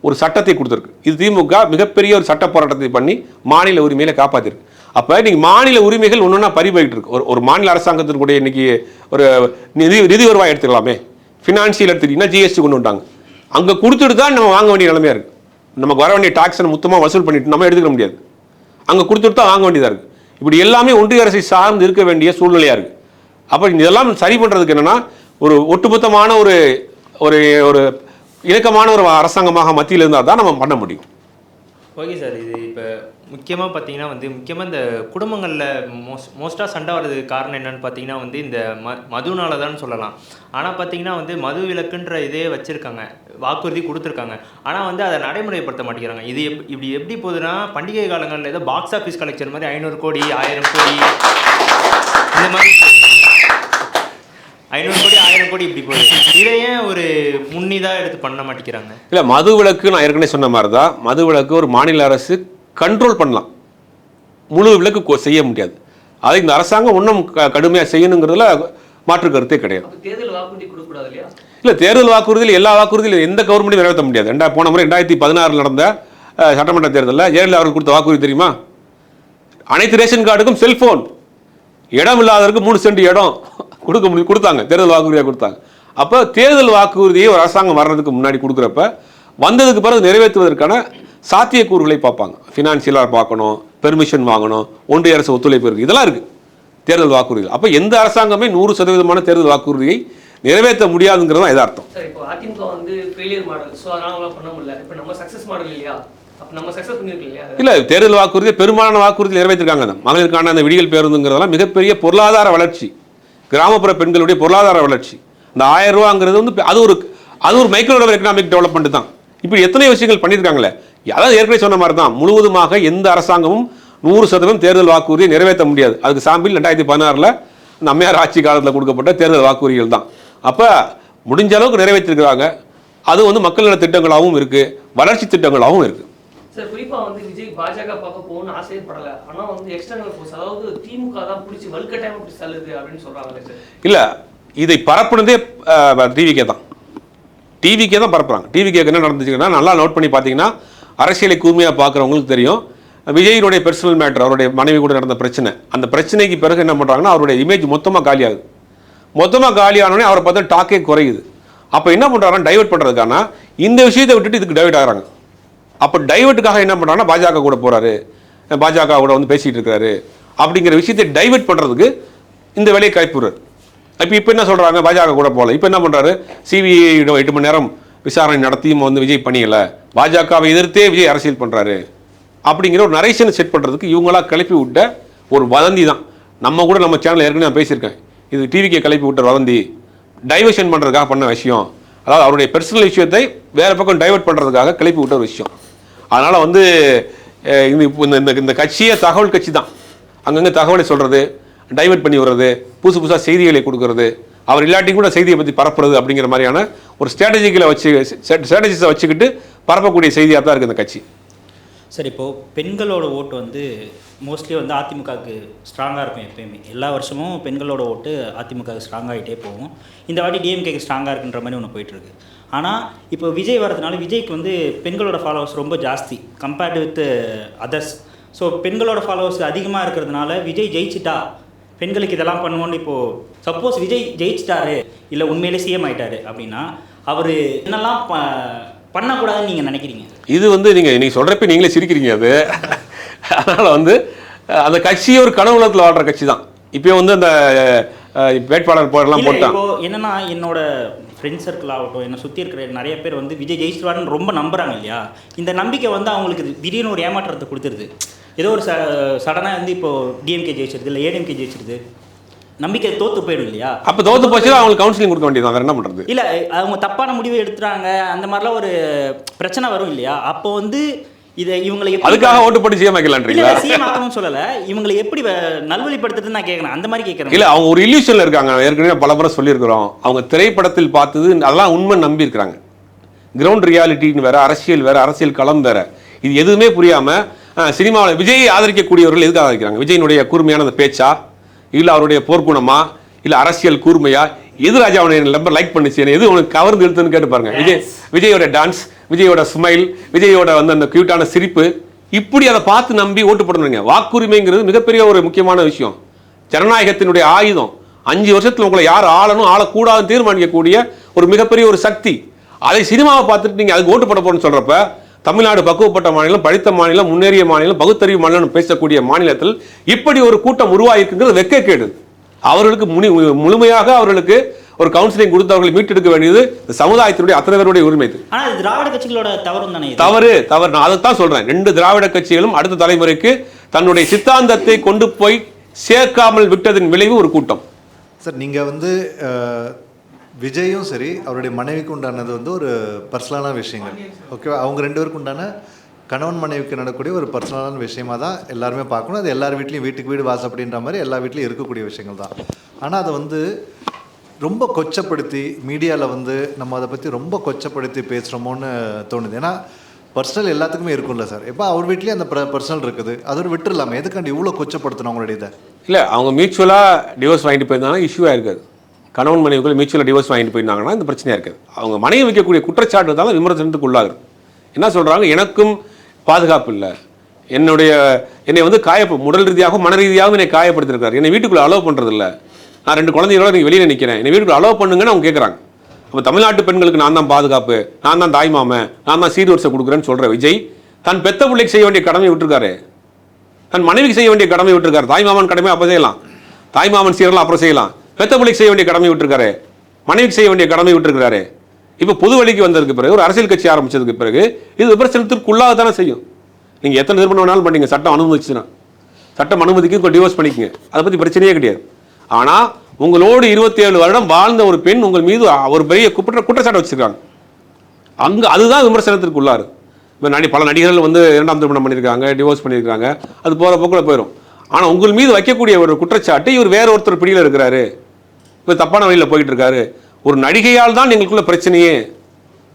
ஒரு சட்டத்தை கொடுத்துருக்கு. இது திமுக மிகப்பெரிய ஒரு சட்ட போராட்டத்தை பண்ணி மாநில உரிமையில காப்பாத்திருக்கு. அப்ப இன்னைக்கு மாநில உரிமைகள் ஒன்னொன்னா பறிபோயிட்டு இருக்கு. ஒரு மாநில அரசாங்கத்தினுடைய இன்னைக்கு ஒரு நிதி வருவாய் எடுத்துக்கலாமே, பினான்சியல் எடுத்துக்கிட்டீங்கன்னா GST கொண்டு வந்துட்டாங்க. அங்க கொடுத்துட்டு தான் நம்ம வாங்க வேண்டிய நிலைமையா இருக்கு. நமக்கு வர வேண்டிய டாக்ஸை மொத்தமாக வசூல் பண்ணிட்டு நம்ம எடுத்துக்க முடியாது. அங்கே கொடுத்துட்டு தான் வாங்க வேண்டியதாக இருக்குது. இப்படி எல்லாமே ஒன்றிய அரசை சார்ந்து இருக்க வேண்டிய சூழ்நிலையாக இருக்குது. அப்போ இதெல்லாம் சரி பண்ணுறதுக்கு என்னென்னா, ஒரு ஒட்டுமொத்தமான ஒரு ஒரு இணக்கமான ஒரு அரசாங்கமாக மத்தியில் இருந்தால் தான் நம்ம பண்ண முடியும். ஓகே சார், இது இப்போ முக்கியமாக பார்த்தீங்கன்னா வந்து முக்கியமாக இந்த குடும்பங்களில் மோஸ்ட்டாக சண்டை வர்றதுக்கு காரணம் என்னென்னு பார்த்தீங்கன்னா வந்து இந்த மதுனால தான் சொல்லலாம். ஆனால் பார்த்தீங்கன்னா வந்து மது விலக்குன்ற இதே வச்சுருக்காங்க, வாக்குறுதி கொடுத்துருக்காங்க. ஆனால் வந்து அதை நடைமுறைப்படுத்த மாட்டேங்கிறாங்க. இது இப்படி எப்படி போகுதுன்னா, பண்டிகை காலங்களில் ஏதோ பாக்ஸ் ஆஃபீஸ் கலெக்ஷன் மாதிரி 500 கோடி 1000 கோடி இந்த மாதிரி 500 கோடி 1000 கோடி இப்படி போகுது. இதை ஏன் ஒரு முன்னிதாக எடுத்து பண்ண மாட்டேங்கிறாங்க? இல்லை, மது விலக்கு நான் ஏற்கனவே சொன்ன மாதிரி தான், மது விலக்கு ஒரு மாநில அரசு கண்ட்ரோல் பண்ணலாம், முழு விலக்கு செய்ய முடியாது. அதை இந்த அரசாங்கம் இன்னும் கடுமையாக செய்யணுங்கிறதுல மாற்று கருத்தே கிடையாது. தேர்தல் வாக்குறுதி கொடுக்கக்கூடாது இல்லையா? இல்லை, தேர்தல் வாக்குறுதியில் எல்லா வாக்குறுதியிலும் எந்த கவர்மெண்ட்டும் நிறைவேற்ற முடியாது. போன முறை 2016 நடந்த சட்டமன்ற தேர்தலில் ஜெயலலிதா அவர்கள் கொடுத்த வாக்குறுதி தெரியுமா? அனைத்து ரேஷன் கார்டுக்கும் செல்போன், இடம் இல்லாதவருக்கு 3 சென்ட் இடம் கொடுத்தாங்க, தேர்தல் வாக்குறுதியாக கொடுத்தாங்க. அப்போ தேர்தல் வாக்குறுதியை ஒரு அரசாங்கம் வர்றதுக்கு முன்னாடி கொடுக்குறப்ப வந்ததுக்கு பிறகு நிறைவேற்றுவதற்கான சாத்தியக்கூறுகளை பார்ப்பாங்க. ஃபினான்ஷியலாக பார்க்கணும், பெர்மிஷன் வாங்கணும், ஒன்றிய அரசு ஒத்துழைப்பு இருக்குது, இதெல்லாம் இருக்குது தேர்தல் வாக்குறுதிகள். அப்போ எந்த அரசாங்கமே 100% தேர்தல் வாக்குறுதியை நிறைவேற்ற முடியாதுங்கிறது தான் எதார்த்தம். சார், இப்போ அதிமுக வந்து ஃபெயிலியர் மாடல், ஸோ அதனால பண்ண முடியல. இப்போ நம்ம சக்ஸஸ் மாடல் இல்லையா? நம்ம சக்ஸஸ் பண்ணியிருக்கோம் இல்லையா? இல்லை, தேர்தல் வாக்குறுதியை பெரும்பாலான வாக்குறுதி நிறைவேற்றிருக்காங்க. மகளிருக்கான அந்த விடியல் பேருந்துங்கிறதெல்லாம் மிகப்பெரிய பொருளாதார வளர்ச்சி, கிராமப்புற பெண்களுடைய பொருளாதார வளர்ச்சி. இந்த 1000 ரூபாங்கிறது வந்து அது ஒரு மைக்ரோ லெவல் எக்கனாமிக் டெவலப்மெண்ட் தான். இப்படி எத்தனை விஷயங்கள் பண்ணியிருக்காங்களே. அதாவது ஏற்கனவே சொன்ன மாதிரி தான், முழுவதுமாக எந்த அரசாங்கமும் 100% தேர்தல் வாக்குறுதியை நிறைவேற்ற முடியாது. அதுக்கு சாம்பிள் 2016 அந்த அம்மையார் ஆட்சி காலத்தில் கொடுக்கப்பட்ட தேர்தல் வாக்குறுதிகள் தான். அப்போ முடிஞ்ச அளவுக்கு நிறைவேற்றிருக்கிறாங்க. அது வந்து மக்கள் நல திட்டங்களாகவும் இருக்குது, வளர்ச்சி திட்டங்களாகவும் இருக்குது. சார், குறிப்பா வந்து விஜய் பாஜக பார்க்க போகணும்னு ஆசைப்படல, ஆனா வந்து எக்ஸ்டர்னல் ஃபோர்ஸ், அதாவது திமுக தான் பிடிச்சி வலுக்கட்டாயமா இப்படி செல்லுது அப்படின்னு சொல்றாங்க சார். இல்ல, இதை பரப்புனதே டிவிகே தான். டிவிகே தான் பரப்புறாங்க. டிவிகேக்கு என்ன நடந்துச்சுன்னா, நல்லா நோட் பண்ணி பார்த்தீங்கன்னா, அரசியலை கூர்மையாக பார்க்குறவங்களுக்கு தெரியும், விஜயினுடைய பர்சனல் மேட்டர், அவருடைய மனைவி கூட நடந்த பிரச்சனை, அந்த பிரச்சனைக்கு பிறகு என்ன பண்ணுறாங்கன்னா, அவருடைய இமேஜ் மொத்தமாக காலியாகுது. மொத்தமாக காலியானோடனே அவரை பார்த்தா டாக்கே குறையுது. அப்போ என்ன பண்ணுறாங்கன்னா, டைவெர்ட் பண்ணுறதுக்கான இந்த விஷயத்தை விட்டுட்டு இதுக்கு டைவெர்ட் ஆகிறாங்க. அப்போ டைவெர்ட்டுக்காக என்ன பண்ணுறாங்கன்னா, பாஜக கூட போகிறாரு, பாஜக கூட வந்து பேசிகிட்டு இருக்கிறாரு அப்படிங்கிற விஷயத்தை டைவெர்ட் பண்ணுறதுக்கு இந்த வேலையை கைப்புறாரு. இப்போ என்ன சொல்கிறாங்க, பாஜக கூட போகல. இப்போ என்ன பண்ணுறாரு, சிபிஐ 8 மணி நேரம் விசாரணை நடத்தியும் வந்து விஜய் பண்ணியலை, பாஜகவை எதிர்த்தே விஜய் அரசியல் பண்ணுறாரு அப்படிங்கிற ஒரு நரேஷனை செட் பண்ணுறதுக்கு இவங்களாம் கிளப்பி விட்ட ஒரு வதந்தி தான். நம்ம கூட நம்ம சேனலில் ஏற்கனவே நான் பேசியிருக்கேன், இது டிவிக்கே கிளப்பி விட்ட வதந்தி, டைவர்ஷன் பண்ணுறதுக்காக பண்ண விஷயம். அதாவது அவருடைய பர்சனல் விஷயத்தை வேறு பக்கம் டைவெர்ட் பண்ணுறதுக்காக கிளப்பி விட்ட ஒரு விஷயம். அதனால் வந்து இந்த கட்சியே தகவல் கட்சி தான். அங்கங்கே தகவலை சொல்கிறது, டைவெர்ட் பண்ணி விடுறது, புதுசாக செய்திகளை கொடுக்கறது, அவர் இல்லாட்டி கூட செய்தியை பற்றி பரப்புறது அப்படிங்கிற மாதிரியான ஒரு ஸ்ட்ராட்டஜிஸை வச்சுக்கிட்டு பரப்பக்கூடிய செய்தியாக தான் இருக்குது இந்த கட்சி. சரி, இப்போது பெண்களோட ஓட்டு வந்து மோஸ்ட்லி வந்து அதிமுகவுக்கு ஸ்ட்ராங்காக இருக்கும். எப்பயுமே எல்லா வருஷமும் பெண்களோட ஓட்டு அதிமுகவுக்கு ஸ்ட்ராங்காகிட்டே போகும். இந்த வாட்டி டிஎம்கேக்கு ஸ்ட்ராங்காக இருக்குன்ற மாதிரி ஒன்று போயிட்டுருக்கு. ஆனால் இப்போ விஜய் வரதுனால விஜய்க்கு வந்து பெண்களோட ஃபாலோவர்ஸ் ரொம்ப ஜாஸ்தி கம்பேர்டு வித் அதர்ஸ். ஸோ பெண்களோட ஃபாலோவர்ஸ் அதிகமாக இருக்கிறதுனால விஜய் ஜெயிச்சிட்டா பெண்களுக்கு இதெல்லாம் பண்ணுவோன்னு, இப்போது சப்போஸ் விஜய் ஜெயிச்சிட்டாரு இல்லை உண்மையிலே சிஎம் ஆகிட்டாரு அப்படின்னா அவர் என்னெல்லாம் பண்ணக்கூடாதுன்னு நீங்கள் நினைக்கிறீங்க? இது வந்து நீங்கள் சொல்கிறப்ப நீங்களே சிரிக்கிறீங்க. அது அதனால் வந்து அந்த கட்சியை ஒரு கனவுலத்தில் வாழ்கிற கட்சி தான். இப்போ வந்து அந்த வேட்பாளர் போரெல்லாம் போட்டான். இப்போ என்னன்னா, என்னோட ஃப்ரெண்ட் சர்க்கிள் ஆகட்டும், என்னை சுற்றி இருக்கிற நிறைய பேர் வந்து விஜய் ஜெயிச்சிருவாருன்னு ரொம்ப நம்புகிறாங்க இல்லையா? இந்த நம்பிக்கை வந்து அவங்களுக்கு திடீர்னு ஒரு ஏமாற்றத்தை கொடுத்துருது. ஏதோ ஒரு சடனாக வந்து இப்போது டிஎம்கே ஜெயிச்சிருது இல்லை ஏடிஎம்கே ஜெயிச்சிருது, நம்பிக்கை தோற்று போயிடும் இல்லையா? அப்போ தோற்று போச்சு, அவங்களுக்கு கவுன்சிலிங் கொடுக்க வேண்டியது வேறு என்ன பண்ணுறது? இல்லை, அவங்க தப்பான முடிவு எடுத்துறாங்க, அந்த மாதிரிலாம் ஒரு பிரச்சனை வரும் இல்லையா? அப்போ வந்து இதை இவங்களை அதுக்காக ஓட்டு போட்டு சிஎம் ஆக்கலான்றீங்களா? சிஎம் ஆக்கணும்னு சொல்லலை, இவங்களை எப்படி நல்வழிப்படுத்துறதுன்னு நான் கேட்குறேன், அந்த மாதிரி கேட்குறேன். இல்லை, அவங்க ஒரு இல்யூஷனில் இருக்காங்க. ஏற்கனவே பல முறை சொல்லியிருக்கிறோம், அவங்க திரைப்படத்தில் பார்த்தது அதெல்லாம் உண்மை நம்பி இருக்கிறாங்க. கிரவுண்ட் ரியாலிட்டின்னு வேற, அரசியல் வேற, அரசியல் களம் வேற. இது எதுவுமே புரியாமல் சினிமாவில் விஜயை ஆதரிக்கக்கூடியவர்கள் எதுக்கு ஆதரிக்கிறாங்க? விஜயினுடைய கூர்மையான அந்த பேச்சா, இல்லை அவருடைய போர்க்குணமா, இல்லை அரசியல் கூர்மையா, எது ராஜா அவனை நம்பர் லைக் பண்ணிச்சு, எது உனக்கு கவர்ந்து இழுத்துன்னு கேட்டு பாருங்க. விஜயோட டான்ஸ், விஜயோட ஸ்மைல், விஜயோட வந்து அந்த கியூட்டான சிரிப்பு, இப்படி அதை பார்த்து நம்பி ஓட்டு போடணுங்க. வாக்குரிமைங்கிறது மிகப்பெரிய ஒரு முக்கியமான விஷயம், ஜனநாயகத்தினுடைய ஆயுதம். 5 வருஷத்தில் உங்களை யார் ஆளணும் ஆளக்கூடாதுன்னு தீர்மானிக்கக்கூடிய ஒரு மிகப்பெரிய ஒரு சக்தி. அதை சினிமாவை பார்த்துட்டு நீங்கள் அதுக்கு ஓட்டு போட போறேன்னு சொல்றப்ப, தமிழ்நாடு பக்குவப்பட்ட மாநிலம், படித்த மாநிலம், முன்னேறிய மாநிலம், பகுத்தறிவு மாநிலம் பேசக்கூடிய மாநிலத்தில் இப்படி ஒரு கூட்டம் உருவாகிருக்குங்கிறது வெட்கக்கேடு. அவர்களுக்கு முழுமையாக அவர்களுக்கு ஒரு கவுன்சிலிங் கொடுத்து அவர்களை மீட்டெடுக்க வேண்டியது இந்த சமுதாயத்தினுடைய அத்தனை பேருடைய உரிமை. ஆனா இது திராவிட கட்சிகளோட தவறும் தானே? தவறு. நான் அதைத்தான் சொல்றேன். 2 திராவிட கட்சிகளும் அடுத்த தலைமுறைக்கு தன்னுடைய சித்தாந்தத்தை கொண்டு போய் சேர்க்காமல் விட்டதின் விளைவு ஒரு கூட்டம். சார் நீங்கள் வந்து விஜயும் சரி அவருடைய மனைவிக்கு உண்டானது வந்து ஒரு பர்சனலான விஷயங்கள், ஓகேவா? அவங்க 2 பேருக்கு உண்டான கணவன் மனைவிக்கு நடக்கக்கூடிய ஒரு பர்சனலான விஷயமாக தான் எல்லாருமே பார்க்கணும். அது எல்லார் வீட்லேயும் வீட்டுக்கு வீடு வாசம் அப்படின்ற மாதிரி எல்லா வீட்லேயும் இருக்கக்கூடிய விஷயங்கள் தான். ஆனால் அதை வந்து ரொம்ப கொச்சப்படுத்தி மீடியாவில் வந்து நம்ம அதை பற்றி ரொம்ப கொச்சப்படுத்தி பேசுகிறோமோன்னு தோணுது. ஏன்னா பர்சனல் எல்லாத்துக்குமே இருக்கும்ல சார். இப்போ அவர் வீட்லேயே அந்த பர்சனல் இருக்குது, அது ஒரு விட்டுருலாமே, எதுக்காண்டி இவ்வளோ கொச்சப்படுத்தணும் அவங்களுடைய இதை? இல்லை, அவங்க மியூச்சுவலாக டிவோர்ஸ் வாங்கிட்டு போயிருந்தாங்கன்னா இஷ்யூவாக இருக்காது. கணவன் மனைவிக்குள்ள மியூச்சுவலாக டிவோர்ஸ் வாங்கிட்டு போயிருந்தாங்கன்னா இந்த பிரச்சனையாக இருக்காது. அவங்க மனைவி வைக்கக்கூடிய குற்றச்சாட்டு தான் விமர்சனத்துக்கு உள்ளாகும். என்ன சொல்கிறாங்க, எனக்கும் பாதுகாப்பு இல்லை, என்னை வந்து உடல் ரீதியாகவும் மன ரீதியாகவும் என்னை காயப்படுத்திருக்காரு, என்னை வீட்டுக்குள்ளே அலோவ் பண்ணுறதில்ல, நான் 2 குழந்தைகளோட நீங்கள் வெளியில் நிற்கிறேன், என்னை வீட்டுக்குள்ளே அலோவ் பண்ணுங்கன்னு அவங்க கேட்குறாங்க. அப்போ தமிழ்நாட்டு பெண்களுக்கு நான் தான் பாதுகாப்பு, நான் தான் தாய்மாமன், நான் தான் சீர்வரிசை கொடுக்குறேன்னு சொல்கிற விஜய் தன் பெத்த பிள்ளைக்கு செய்ய வேண்டிய கடமை விட்டுருக்காரு, தன் மனைவிக்கு செய்ய வேண்டிய கடமை விட்டுருக்காரு. தாய்மாமன் கடமை அப்போ செய்யலாம், தாய்மாமன் சீரெல்லாம் அப்புறம் செய்யலாம். பெத்த பிள்ளைக்கு செய்ய வேண்டிய கடமை விட்டுருக்காரு, மனைவிக்கு செய்ய வேண்டிய கடமை விட்டுருக்காரு. இப்போ பொது வழிக்கு வந்ததுக்கு பிறகு, ஒரு அரசியல் கட்சி ஆரம்பிச்சதுக்கு பிறகு இது விமர்சனத்திற்குள்ளாக தானே செய்யும். நீங்கள் எத்தனை திருமணம் வேணாலும் பண்ணீங்க, சட்டம் அனுமதிச்சுன்னா, சட்டம் அனுமதிக்கு டிவோர்ஸ் பண்ணிக்கங்க, அதை பற்றி பிரச்சனையே கிடையாது. ஆனால் உங்களோடு 27 வருடம் வாழ்ந்த ஒரு பெண் உங்கள் மீது ஒரு பெரிய குற்றச்சாட்டு வச்சிருக்காங்க, அங்கே அதுதான் விமர்சனத்திற்கு உள்ளாரு. இப்போ பல நடிகர்கள் வந்து 2ஆம் திருமணம் பண்ணியிருக்காங்க, டிவோர்ஸ் பண்ணியிருக்காங்க, அது போகிற போக்கில் போயிடும். ஆனால் உங்கள் மீது வைக்கக்கூடிய ஒரு குற்றச்சாட்டு இவர் வேற ஒருத்தர் பிடியில் இருக்கிறாரு, இப்போ தப்பான வழியில் போயிட்டு இருக்காரு, ஒரு நடிகையால் தான் எங்களுக்குள்ள பிரச்சனையே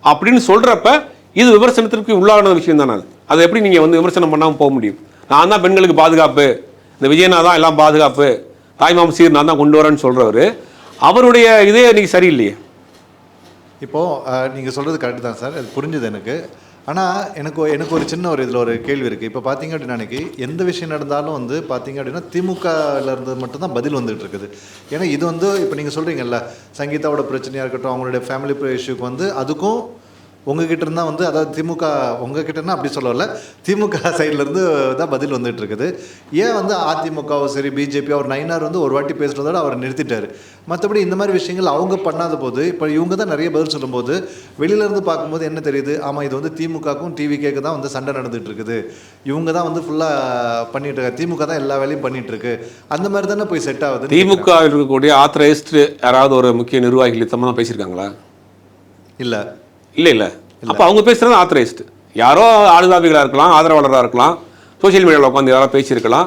அப்படின்னு சொல்கிறப்ப இது விமர்சனத்திற்கு உள்ளான விஷயம் தானே. அதை எப்படி நீங்கள் வந்து விமர்சனம் பண்ணாமல் போக முடியும்? நான் தான் பெண்களுக்கு பாதுகாப்பு, இந்த விஜயனா தான் எல்லாம் பாதுகாப்பு, தாய்மாமன் சீர் நான் தான் கொண்டு வரேன்னு சொல்கிறவர், அவருடைய இதே இன்னைக்கு சரியில்லையே. இப்போது நீங்கள் சொல்கிறது கரெக்டு தான் சார், அது புரிஞ்சுது எனக்கு. ஆனால் எனக்கு ஒரு சின்ன இதில் ஒரு கேள்வி இருக்குது. இப்போ பார்த்தீங்க அப்படின்னா அன்றைக்கி எந்த விஷயம் நடந்தாலும் வந்து பார்த்தீங்க அப்படின்னா திமுகவில் இருந்தது மட்டும்தான் பதில் வந்துகிட்டு இருக்குது. ஏன்னா இது வந்து இப்போ நீங்கள் சொல்கிறீங்கல்ல, சங்கீதாவோட பிரச்சனையாக இருக்கட்டும், அவங்களுடைய ஃபேமிலி இஷ்யூக்கு வந்து அதுக்கும் உங்ககிட்ட இருந்தால் வந்து, அதாவது திமுக உங்ககிட்டனா அப்படி சொல்லல, திமுக சைட்லேருந்து தான் பதில் வந்துட்டு இருக்குது. ஏன் வந்து அதிமுகவும் சரி பிஜேபி, அவர் நயினார் வந்து ஒரு வாட்டி பேசுகிறதோட அவர் நிறுத்திட்டார். மற்றபடி இந்த மாதிரி விஷயங்கள் அவங்க பண்ணாத போது இப்போ இவங்க தான் நிறைய பதில் சொல்லும்போது வெளியிலேருந்து பார்க்கும்போது என்ன தெரியுது, ஆமாம் இது வந்து திமுகவுக்கும் டிவிகேக்கு தான் வந்து சண்டை நடந்துகிட்டு இருக்குது, இவங்க தான் வந்து ஃபுல்லாக பண்ணிட்டு இருக்காங்க, திமுக தான் எல்லா வேலையும் பண்ணிட்டு இருக்கு, அந்த மாதிரி தானே போய் செட் ஆகுது. திமுக இருக்கக்கூடிய ஆத்தரைஸ்டு யாராவது ஒரு முக்கிய நிர்வாகிகள் சம்பந்தமாக பேசியிருக்காங்களா? இல்லை இல்லை இல்லை. அப்போ அவங்க பேசுகிறது ஆத்தரைஸ்டு, யாரோ ஆளுதாபிகளாக இருக்கலாம், ஆதரவாளராக இருக்கலாம், சோசியல் மீடியாவில் உட்காந்து யாராவது பேசியிருக்கலாம்,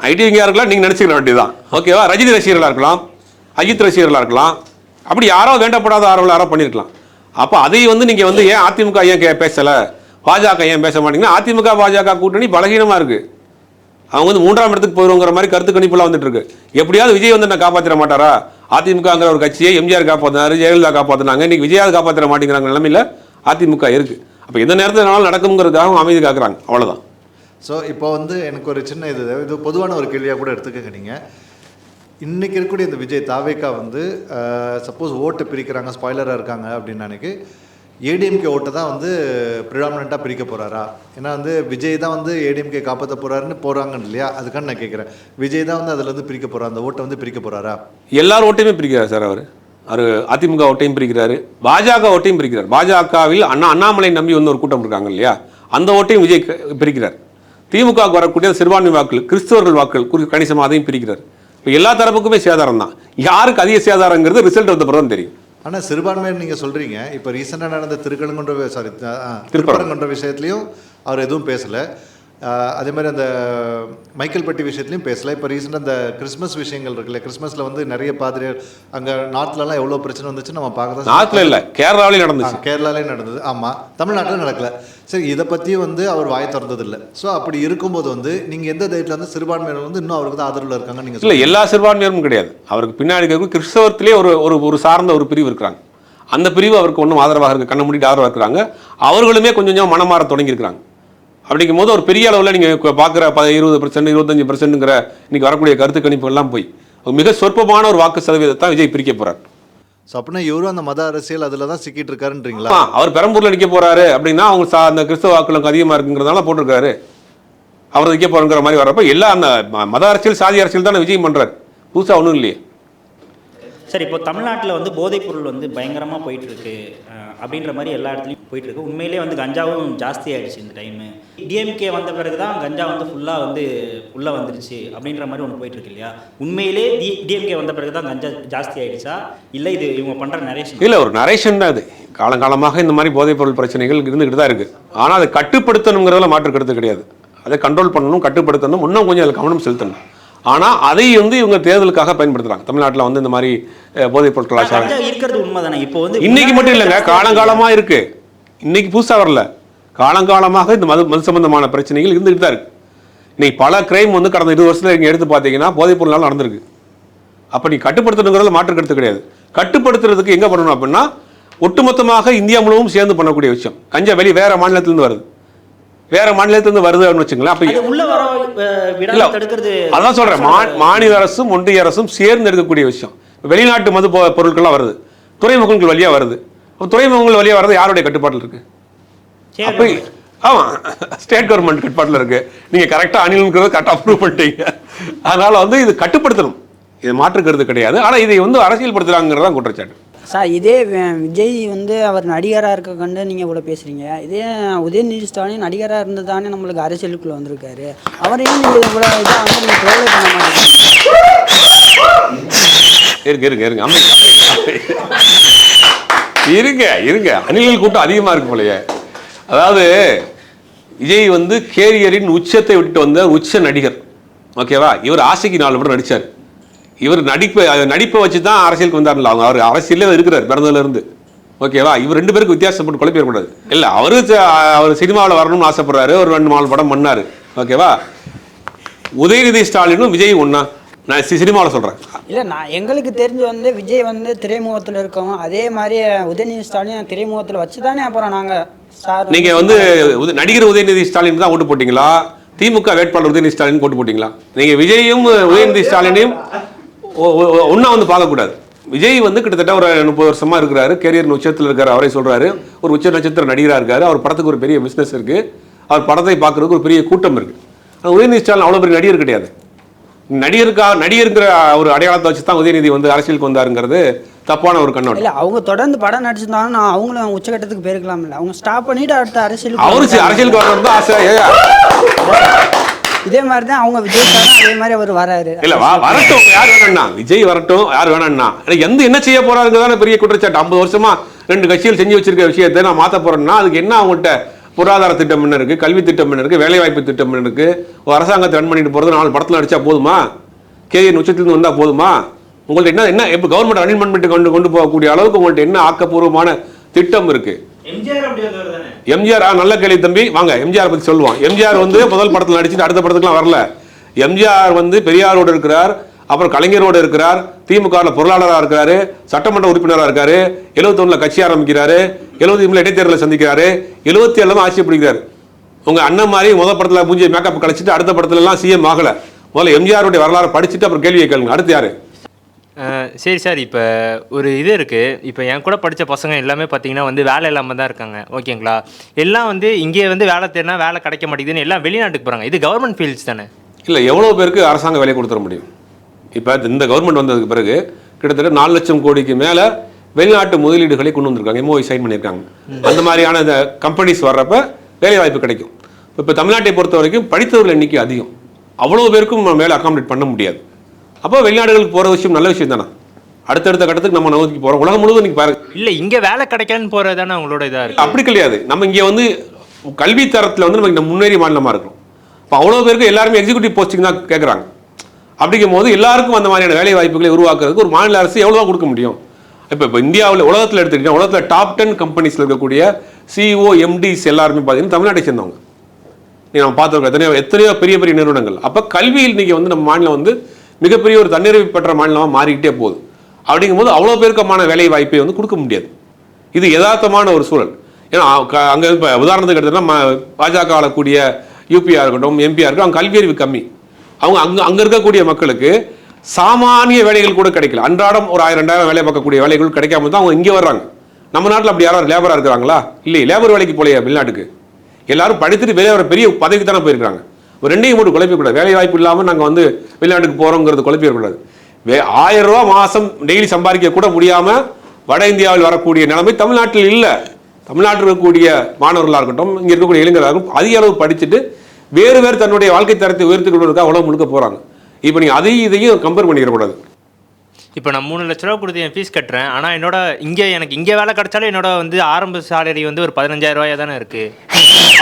ஐடிவிங்காக இருக்கலாம், நீங்கள் நினச்சிக்க வேண்டியதுதான், ஓகேவா? ரஜினி ரசிகர்களாக இருக்கலாம், அஜித் ரசிகர்களாக இருக்கலாம், அப்படி யாரோ வேண்டப்படாத ஆர்வல் யாரோ பண்ணியிருக்கலாம். அப்போ அதை வந்து நீங்கள் வந்து ஏன் அதிமுக ஏன் பேசலை, பாஜக ஏன் பேச மாட்டீங்கன்னா, அதிமுக பாஜக கூட்டணி பலகீனமாக இருக்குது, அவங்க வந்து 3ஆம் இடத்துக்கு போயிடுங்கிற மாதிரி கருத்து கணிப்புலாம் வந்துட்டு இருக்கு. எப்படியாவது விஜய் வந்து நான் காப்பாற்றிட மாட்டாரா? அதிமுகங்கிற ஒரு கட்சியை எம்ஜிஆர் காப்பாற்றினாரு, ஜெயலலிதா காப்பாற்றினாங்க, இன்னைக்கு விஜயாவது காப்பாற்ற மாட்டேங்கிறாங்க நிலைமையில் அதிமுக இருக்கு. அப்போ எந்த நேரத்தில் நடக்குங்கிறதுக்காக அமைதி காக்குறாங்க, அவ்வளோதான். ஸோ இப்போ வந்து எனக்கு ஒரு சின்ன இது பொதுவான ஒரு கேள்வியாக கூட எடுத்துக்கங்க. நீங்கள் இன்றைக்கி இருக்கக்கூடிய இந்த விஜய் தாவேக்கா வந்து சப்போஸ் ஓட்டு பிரிக்கிறாங்க, ஸ்பாய்லராக இருக்காங்க அப்படின்னு நினைக்கு ஏடிஎம்கே ஓட்டை தான் வந்து ப்ரிடாமினண்ட்டாக பிரிக்க போகிறாரா? ஏன்னா வந்து விஜய் தான் வந்து ஏடிஎம்கே காப்பாற்ற போகிறாருன்னு போகிறாங்கன்னு இல்லையா, அதுக்கான நான் கேட்குறேன். விஜய் தான் வந்து அதில் வந்து பிரிக்க போகிறார், அந்த ஓட்டை வந்து பிரிக்க போகிறாரா? எல்லார் ஓட்டையுமே பிரிக்கிறார் சார் அவர் அதிமுக ஓட்டையும் பிரிக்கிறாரு, பாஜக ஓட்டையும் பிரிக்கிறார். பாஜகவில் அண்ணாமலை நம்பி வந்து ஒரு கூட்டம் இருக்காங்க இல்லையா, அந்த ஓட்டையும் விஜய் பிரிக்கிறார். திமுக வரக்கூடிய சிறுபான்மை வாக்குகள், கிறிஸ்தவர்கள் வாக்குகள் கணிசமாக அதையும் பிரிக்கிறார். இப்போ எல்லா தரப்புக்குமே சேதாரம் தான். யாருக்கு அதிக சேதாரங்கிறது ரிசல்ட் வந்த பிறகு தெரியும். ஆனால் சிறுபான்மையர் நீங்கள் சொல்கிறீங்க, இப்போ ரீசெண்டாக நடந்த திருப்பரங்குன்ற விஷயத்துலையும் அவர் எதுவும் பேசலை, அதே மாதிரி அந்த மைக்கேல்பட்டி விஷயத்துலையும் பேசலை. இப்போ ரீசெண்டாக அந்த கிறிஸ்மஸ் விஷயங்கள் இருக்குல்ல, கிறிஸ்மஸில் வந்து நிறைய பாதிரியார் அங்கே நார்த்லலாம் எவ்வளோ பிரச்சனை வந்துச்சு நம்ம பார்க்க தான். நார்த்தில் இல்லை, கேரளாவிலே நடந்துச்சு. கேரளாலே நடந்தது, ஆமாம். தமிழ்நாட்டில் நடக்கலை. சரி, இதை பற்றியும் வந்து அவர் வாய் திறந்ததில்லை. ஸோ அப்படி இருக்கும்போது வந்து நீங்கள் எந்த தைரியத்தில் வந்து சிறுபான்மையினர் வந்து இன்னும் அவருக்கு தான் ஆதரவில் இருக்காங்க நீங்கள்? இல்லை, எல்லா சிறுபான்மையரும் கிடையாது. அவருக்கு பின்னாடி கிறிஸ்தவத்திலே ஒரு சார்ந்த ஒரு பிரிவு இருக்கிறாங்க. அந்த பிரிவு அவருக்கு ஒன்றும் ஆதரவாக இருக்குது, கண்ண மூடிட்டு ஆதரவாக இருக்கிறாங்க. அவர்களுமே கொஞ்சம் கொஞ்சம் மனமாற தொடங்கியிருக்கிறாங்க. அப்படிங்கும் போது ஒரு பெரிய அளவில் நீங்கள் பார்க்குற 20%, 25%ங்கிற இன்னைக்கு வரக்கூடிய கருத்து கணிப்பு எல்லாம் போய் மிக சொற்பமான ஒரு வாக்கு சதவீதத்தான் விஜய் பிரிக்க போறார். ஸோ அப்படின்னா இவரும் அந்த மத அரசியல் அதில் தான் சிக்கிட்டு இருக்காருன்றீங்களா? அவர் பெரம்பூரில் நிற்க போறாரு அப்படின்னா அவங்க அந்த கிறிஸ்தவ வாக்குகளுக்கு அதிகமாக இருக்குங்கிறதால போட்டிருக்காரு, அவர் நிற்க போறங்கிற மாதிரி வர்றப்ப எல்லாம் அந்த மத அரசியல் சாதி அரசியல் தானே விஜய் பண்றாரு, புதுசாக ஒன்றும் இல்லையே. சார் இப்போ தமிழ்நாட்டில் வந்து போதைப்பொருள் வந்து பயங்கரமாக போயிட்டுருக்கு அப்படின்ற மாதிரி எல்லா இடத்துலையும் போயிட்டுருக்கு. உண்மையிலே வந்து கஞ்சாவும் ஜாஸ்தி ஆகிடுச்சு இந்த டைமு. டிஎம்கே வந்த பிறகு தான் கஞ்சா வந்து ஃபுல்லாக வந்து உள்ளே வந்துருச்சு அப்படின்ற மாதிரி ஒன்று போயிட்டுருக்கு இல்லையா? உண்மையிலே டிஎம்கே வந்த பிறகு தான் கஞ்சா ஜாஸ்தி ஆகிடுச்சா இல்லை இது இவங்க பண்ணுற நரேஷன்? இல்லை, ஒரு நரேஷன் தான் அது. காலங்காலமாக இந்த மாதிரி போதைப்பொருள் பிரச்சனைகள் இருந்துக்கிட்டு தான் இருக்குது. ஆனால் அதை கட்டுப்படுத்தணுங்கிறதுல மாற்று கருத்து கிடையாது. அதை கண்ட்ரோல் பண்ணணும், கட்டுப்படுத்தணும், இன்னும் கொஞ்சம் அதில் கவனம் செலுத்தணும். ஆனால் அதை வந்து இவங்க தேர்தலுக்காக பயன்படுத்துகிறாங்க. தமிழ்நாட்டில் வந்து இந்த மாதிரி போதைப் பொருள் கலாச்சாரம் இருக்கிறது உண்மைதானே. இப்போ வந்து இன்னைக்கு மட்டும் இல்லைங்க, காலங்காலமாக இருக்குது. இன்னைக்கு புதுசாக வரல, காலங்காலமாக இந்த மது சம்பந்தமான பிரச்சனைகள் இருந்துகிட்டு தான் இருக்குது. இன்னைக்கு பல கிரைம் வந்து கடந்த 20 வருஷத்தில் இங்கே எடுத்து பார்த்தீங்கன்னா போதைப் பொருளால் நடந்திருக்கு. அப்போ நீ கட்டுப்படுத்தணுங்கிறதுல மாற்று கருத்து கிடையாது. கட்டுப்படுத்துறதுக்கு எங்கே பண்ணணும் அப்படின்னா ஒட்டுமொத்தமாக இந்தியா முழுவதும் சேர்ந்து பண்ணக்கூடிய விஷயம். கஞ்சா வேற மாநிலத்திலிருந்து வருது, வேற மாநிலத்திலிருந்து வருதுன்னு வச்சுங்களேன். அப்ப உள்ள வர விடாம தடுக்கிறது அதான் சொல்றேன். மாநில அரசும் ஒன்றிய அரசும் சேர்ந்து எடுக்கக்கூடிய விஷயம். வெளிநாட்டு மது பொருட்கள்லாம் வருது, துறைமுகங்கள் வழியா வருது. துறைமுகங்கள் வழியா வருது யாருடைய கட்டுப்பாட்டில் இருக்கு? அப்ப ஆமா, ஸ்டேட் கவர்மெண்ட் கட்டுப்பாட்டில் இருக்கு. நீங்க கரெக்டா அணிலுங்கிறத கரெக்டாக அப்ரூவ் பண்ணிட்டீங்க. அதனால வந்து இது கட்டுப்படுத்தணும், இது மாற்றுக்கிறது கிடையாது. ஆனா இதை வந்து அரசியல் படுத்துறாங்கிறதான் குற்றச்சாட்டு. சார் இதே விஜய் வந்து அவர் நடிகராக இருக்க கண்டு நீங்கள் இவ்வளோ பேசுகிறீங்க. இதே உதயநிதி ஸ்டாலின் நடிகராக இருந்து தானே நம்மளுக்கு அரசியலுக்குள்ளே வந்திருக்காரு. அவரையும் நீங்கள் இவ்வளோ இதாக வந்து நீங்கள் ப்ரோவைட் பண்ண மாட்டேங்கிறீங்க. இருங்க, அணில்கள் கூட்டம் அதிகமாக இருக்கு போலயே. அதாவது விஜய் வந்து கேரியரின் உச்சத்தை விட்டு வந்த உச்ச நடிகர். ஓகேவா? இவர் ஆசைக்கு 4 படம் நடித்தார். இவர் நடிப்பை வச்சு தான் அரசியலுக்கு வந்தார்ல. அவர் அரசியலே இருக்கிறார் பிறந்ததுல இருந்து. ஓகேவா? இவர் 2 பேருக்கு வித்தியாசப்பட்டு குழப்பிடக்கூடாது. இல்லை, அவர் சினிமாவில் வரணும்னு ஆசைப்படுறாரு. ஒரு 2-4 படம் பண்ணார். ஓகேவா? உதயநிதி ஸ்டாலினும் விஜய் ஒன்னா? நான் சினிமாவில் சொல்கிறேன். இல்லை, நான் எங்களுக்கு தெரிஞ்சு வந்து விஜய் வந்து திரைமுகத்தில் இருக்கோம். அதே மாதிரி உதயநிதி ஸ்டாலின் திரைமுகத்தில் வச்சு தானே அப்புறம் நாங்கள் சார். நீங்கள் வந்து நடிகர் உதயநிதி ஸ்டாலின் தான் ஓட்டு போட்டிங்களா? திமுக வேட்பாளர் உதயநிதி ஸ்டாலின் ஓட்டு போட்டிங்களா? நீங்கள் விஜயையும் உதயநிதி ஸ்டாலினையும் ஒன்றா வந்து பார்க்கக்கூடாது. விஜய் வந்து கிட்டத்தட்ட ஒரு 30 வருஷமா இருக்கிறாரு, கேரியர் உச்சத்தில் இருக்காரு. அவரே சொல்றாரு, ஒரு உச்ச நட்சத்திர நடிகராக இருக்காரு. அவர் படத்துக்கு ஒரு பெரிய பிஸ்னஸ் இருக்கு, அவர் படத்தை பார்க்கறதுக்கு ஒரு பெரிய கூட்டம் இருக்கு. ஆனால் உதயநிதி ஸ்டாலின் அவ்வளோ பெரிய நடிகர் கிடையாது. நடிகருங்கிற ஒரு அடையாளத்தை வச்சு தான் உதயநிதி வந்து அரசியலுக்கு வந்தாருங்கிறது தப்பான ஒரு கண்ணோட்டம். இல்லை, அவங்க தொடர்ந்து படம் நடிச்சிருந்தாங்க, நான் அவங்களும் உச்சகட்டத்துக்கு போயிருக்கலாம். இல்லை, அவங்க ஸ்டாப் பண்ணிட்டு அடுத்த அரசியலுக்கு அரசியலுக்கு வரணும் தான் ஆசை. இதே மாதிரி தான் அவங்க விஜய் சார் அதே மாதிரி அவர் வராரு. இல்ல, வரட்டும், யார் வேணாம்னா விஜய் வரட்டும், யார் வேணாம்னா என்ன செய்ய போறாருங்கிறதான பெரிய குற்றச்சாட்டு. 50 வருஷமா 2 கட்சிகள் செஞ்சு வச்சிருக்க விஷயத்தை நான் மாற்ற போறேன்னா அதுக்கு என்ன அவங்கள்ட்ட பொருளாதார திட்டம் என்ன இருக்கு, கல்வி திட்டம் என்ன இருக்கு, வேலைவாய்ப்பு திட்டம் என்ன இருக்கு? ஒரு அரசாங்கத்தை ரன் பண்ணிட்டு போறது 4 படத்தில் நடிச்சா போதுமா? கேரியர் உச்சத்திலிருந்து வந்தா போதுமா? உங்கள்ட்ட என்ன இப்போ கவர்மெண்ட் அனில்மெண்ட் கொண்டு போகக்கூடிய அளவுக்கு உங்கள்ட்ட என்ன ஆக்கப்பூர்வமான திட்டம் இருக்கு? எம்ஜிஆர் நல்ல கேள்வி தம்பி, வாங்க எம்ஜிஆர் பத்தி சொல்லுவான். எம்ஜிஆர் வந்து முதல் படத்தில் நடிச்சுட்டு அடுத்த படத்துக்குலாம் வரல. எம்ஜிஆர் வந்து பெரியாரோடு இருக்கிறார், அப்புறம் கலைஞரோடு இருக்கிறார், திமுக பொருளாளராக இருக்கிறாரு, சட்டமன்ற உறுப்பினராக இருக்காரு, 71 கட்சி ஆரம்பிக்கிறாரு, 73 இடைத்தேர்தலை சந்திக்கிறாரு, 77 ஆட்சி பிடிக்கிறாரு. உங்க அண்ணன் மாதிரி முதல் படத்தில் மூஞ்சி மேக்கப் கழிச்சிட்டு அடுத்த படத்துல எல்லாம் சிஎம் ஆகல. முதல்ல எம்ஜிஆருடைய வரலாறு படிச்சுட்டு அப்புறம் கேள்வியை கேளுங்க. அடுத்து யாரு? சரி சார், இப்போ ஒரு இது இருக்குது. இப்போ என் கூட படித்த பசங்க எல்லாமே பார்த்தீங்கன்னா வந்து வேலை இல்லாமல் தான் இருக்காங்க. ஓகேங்களா? எல்லாம் வந்து இங்கே வந்து வேலை தேடினா வேலை கிடைக்க மாட்டேங்குதுன்னு எல்லாம் வெளிநாட்டுக்கு போகிறாங்க. இது கவர்மெண்ட் ஃபீல்ட்ஸ் தானே? இல்லை, எவ்வளோ பேருக்கு அரசாங்க வேலை கொடுத்துட முடியும்? இப்போ இந்த கவர்மெண்ட் வந்ததுக்கு பிறகு கிட்டத்தட்ட 4 லட்சம் கோடிக்கு மேலே வெளிநாட்டு முதலீடுகளை கொண்டு வந்திருக்காங்க, எம்ஓஐ சைன் பண்ணியிருக்காங்க. அந்த மாதிரியான இந்த கம்பெனிஸ் வர்றப்ப வேலை வாய்ப்பு கிடைக்கும். இப்போ தமிழ்நாட்டை பொறுத்த வரைக்கும் படித்தவர்கள் எண்ணிக்கை அதிகம், அவ்வளோ பேருக்கும் மேலே அகாமடேட் பண்ண முடியாது. அப்போ வெளிநாடுகளுக்கு போகிற விஷயம் நல்ல விஷயம் தானே. அடுத்தடுத்த கட்டத்துக்கு நம்ம நோக்கி போகிறோம். உலகம் முழுவதும் நீங்கள் பாருங்க. இல்லை, இங்கே வேலை கிடைக்கலன்னு போகிறது தானே அவங்களோட இதாக இருக்குது. அப்படி கிடையாது. நம்ம இங்கே வந்து கல்வி தரத்தில் வந்து நம்ம முன்னேறிய மாநிலமாக இருக்கும். இப்போ அவ்வளோ பேருக்கு எல்லாருமே எக்ஸிக்யூட்டிவ் போஸ்டிங் தான் கேட்குறாங்க. அப்படிங்கும் போது எல்லாருக்கும் அந்த மாதிரியான வேலை வாய்ப்புகளை உருவாக்குறதுக்கு ஒரு மாநில அரசு எவ்வளோ தான் கொடுக்க முடியும்? இப்போ இந்தியாவில் உலகத்தில் எடுத்துக்கிட்டீங்கன்னா உலகத்தில் டாப் 10 கம்பெனிஸில் இருக்கக்கூடிய சிஇஓ எம்டிஸ் எல்லாருமே பார்த்தீங்கன்னா தமிழ்நாட்டை சேர்ந்தவங்க. நம்ம பார்த்துருக்கோம் எத்தனையோ பெரிய பெரிய நிறுவனங்கள். அப்போ கல்வியில் இன்றைக்கி வந்து நம்ம மாநிலம் வந்து மிகப்பெரிய ஒரு தன்னிறைவு பெற்ற மாநிலமாக மாறிக்கிட்டே போகுது. அப்படிங்கும்போது அவ்வளோ பேருக்கமான வேலை வாய்ப்பை வந்து கொடுக்க முடியாது. இது யதார்த்தமான ஒரு சூழல். ஏன்னா அங்கே இப்போ உதாரணத்துக்கு எடுத்தோம்னா பாஜக ஆளக்கூடிய யூபியாக இருக்கட்டும், எம்பியாக இருக்கட்டும், அவங்க கல்வி அறிவு கம்மி. அவங்க அங்கே இருக்கக்கூடிய மக்களுக்கு சாமானிய வேலைகள் கூட கிடைக்கல. அன்றாடம் ஒரு 1000-2000 வேலை பார்க்கக்கூடிய வேலைகள் கிடைக்காம தான் அவங்க இங்கே வர்றாங்க. நம்ம நாட்டில் அப்படி யாரும் லேபராக இருக்கிறாங்களா? இல்லை, லேபர் வேலைக்கு போலையா வெளிநாட்டுக்கு? எல்லாரும் படித்துட்டு வெளியே வர பெரிய பதவிக்கு தானே போயிருக்காங்க. ஒரு 2ஐயும் மட்டும் குழப்பிக்கூடாது. வேலை வாய்ப்பு இல்லாமல் நாங்கள் வந்து வெளிநாட்டுக்கு போகிறோங்கிறது குழப்பிடக்கூடாது. 1000 ரூபா மாதம் டெய்லி சம்பாதிக்க கூட முடியாமல் வட இந்தியாவில் வரக்கூடிய நிலைமை தமிழ்நாட்டில் இல்லை. தமிழ்நாட்டில் இருக்கக்கூடிய மாணவர்களாக இருக்கட்டும், இங்கே இருக்கக்கூடிய இளைஞர்களாக இருக்கட்டும், அதிக அளவு படிச்சுட்டு வேறு தன்னுடைய வாழ்க்கை தரத்தை உயர்த்தி கொள்வதற்காக உலகம் முழுக்க போகிறாங்க. இப்போ நீங்கள் அதையும் இதையும் கம்பேர் பண்ணிடக்கூடாது. இப்போ நான் 3 லட்ச ரூபா கொடுத்து என் ஃபீஸ் கட்டுறேன். ஆனால் எனக்கு இங்கே வேலை கிடைச்சாலும் என்னோட ஆரம்ப சேலரி 15,000 ரூபாயா தானே இருக்குது.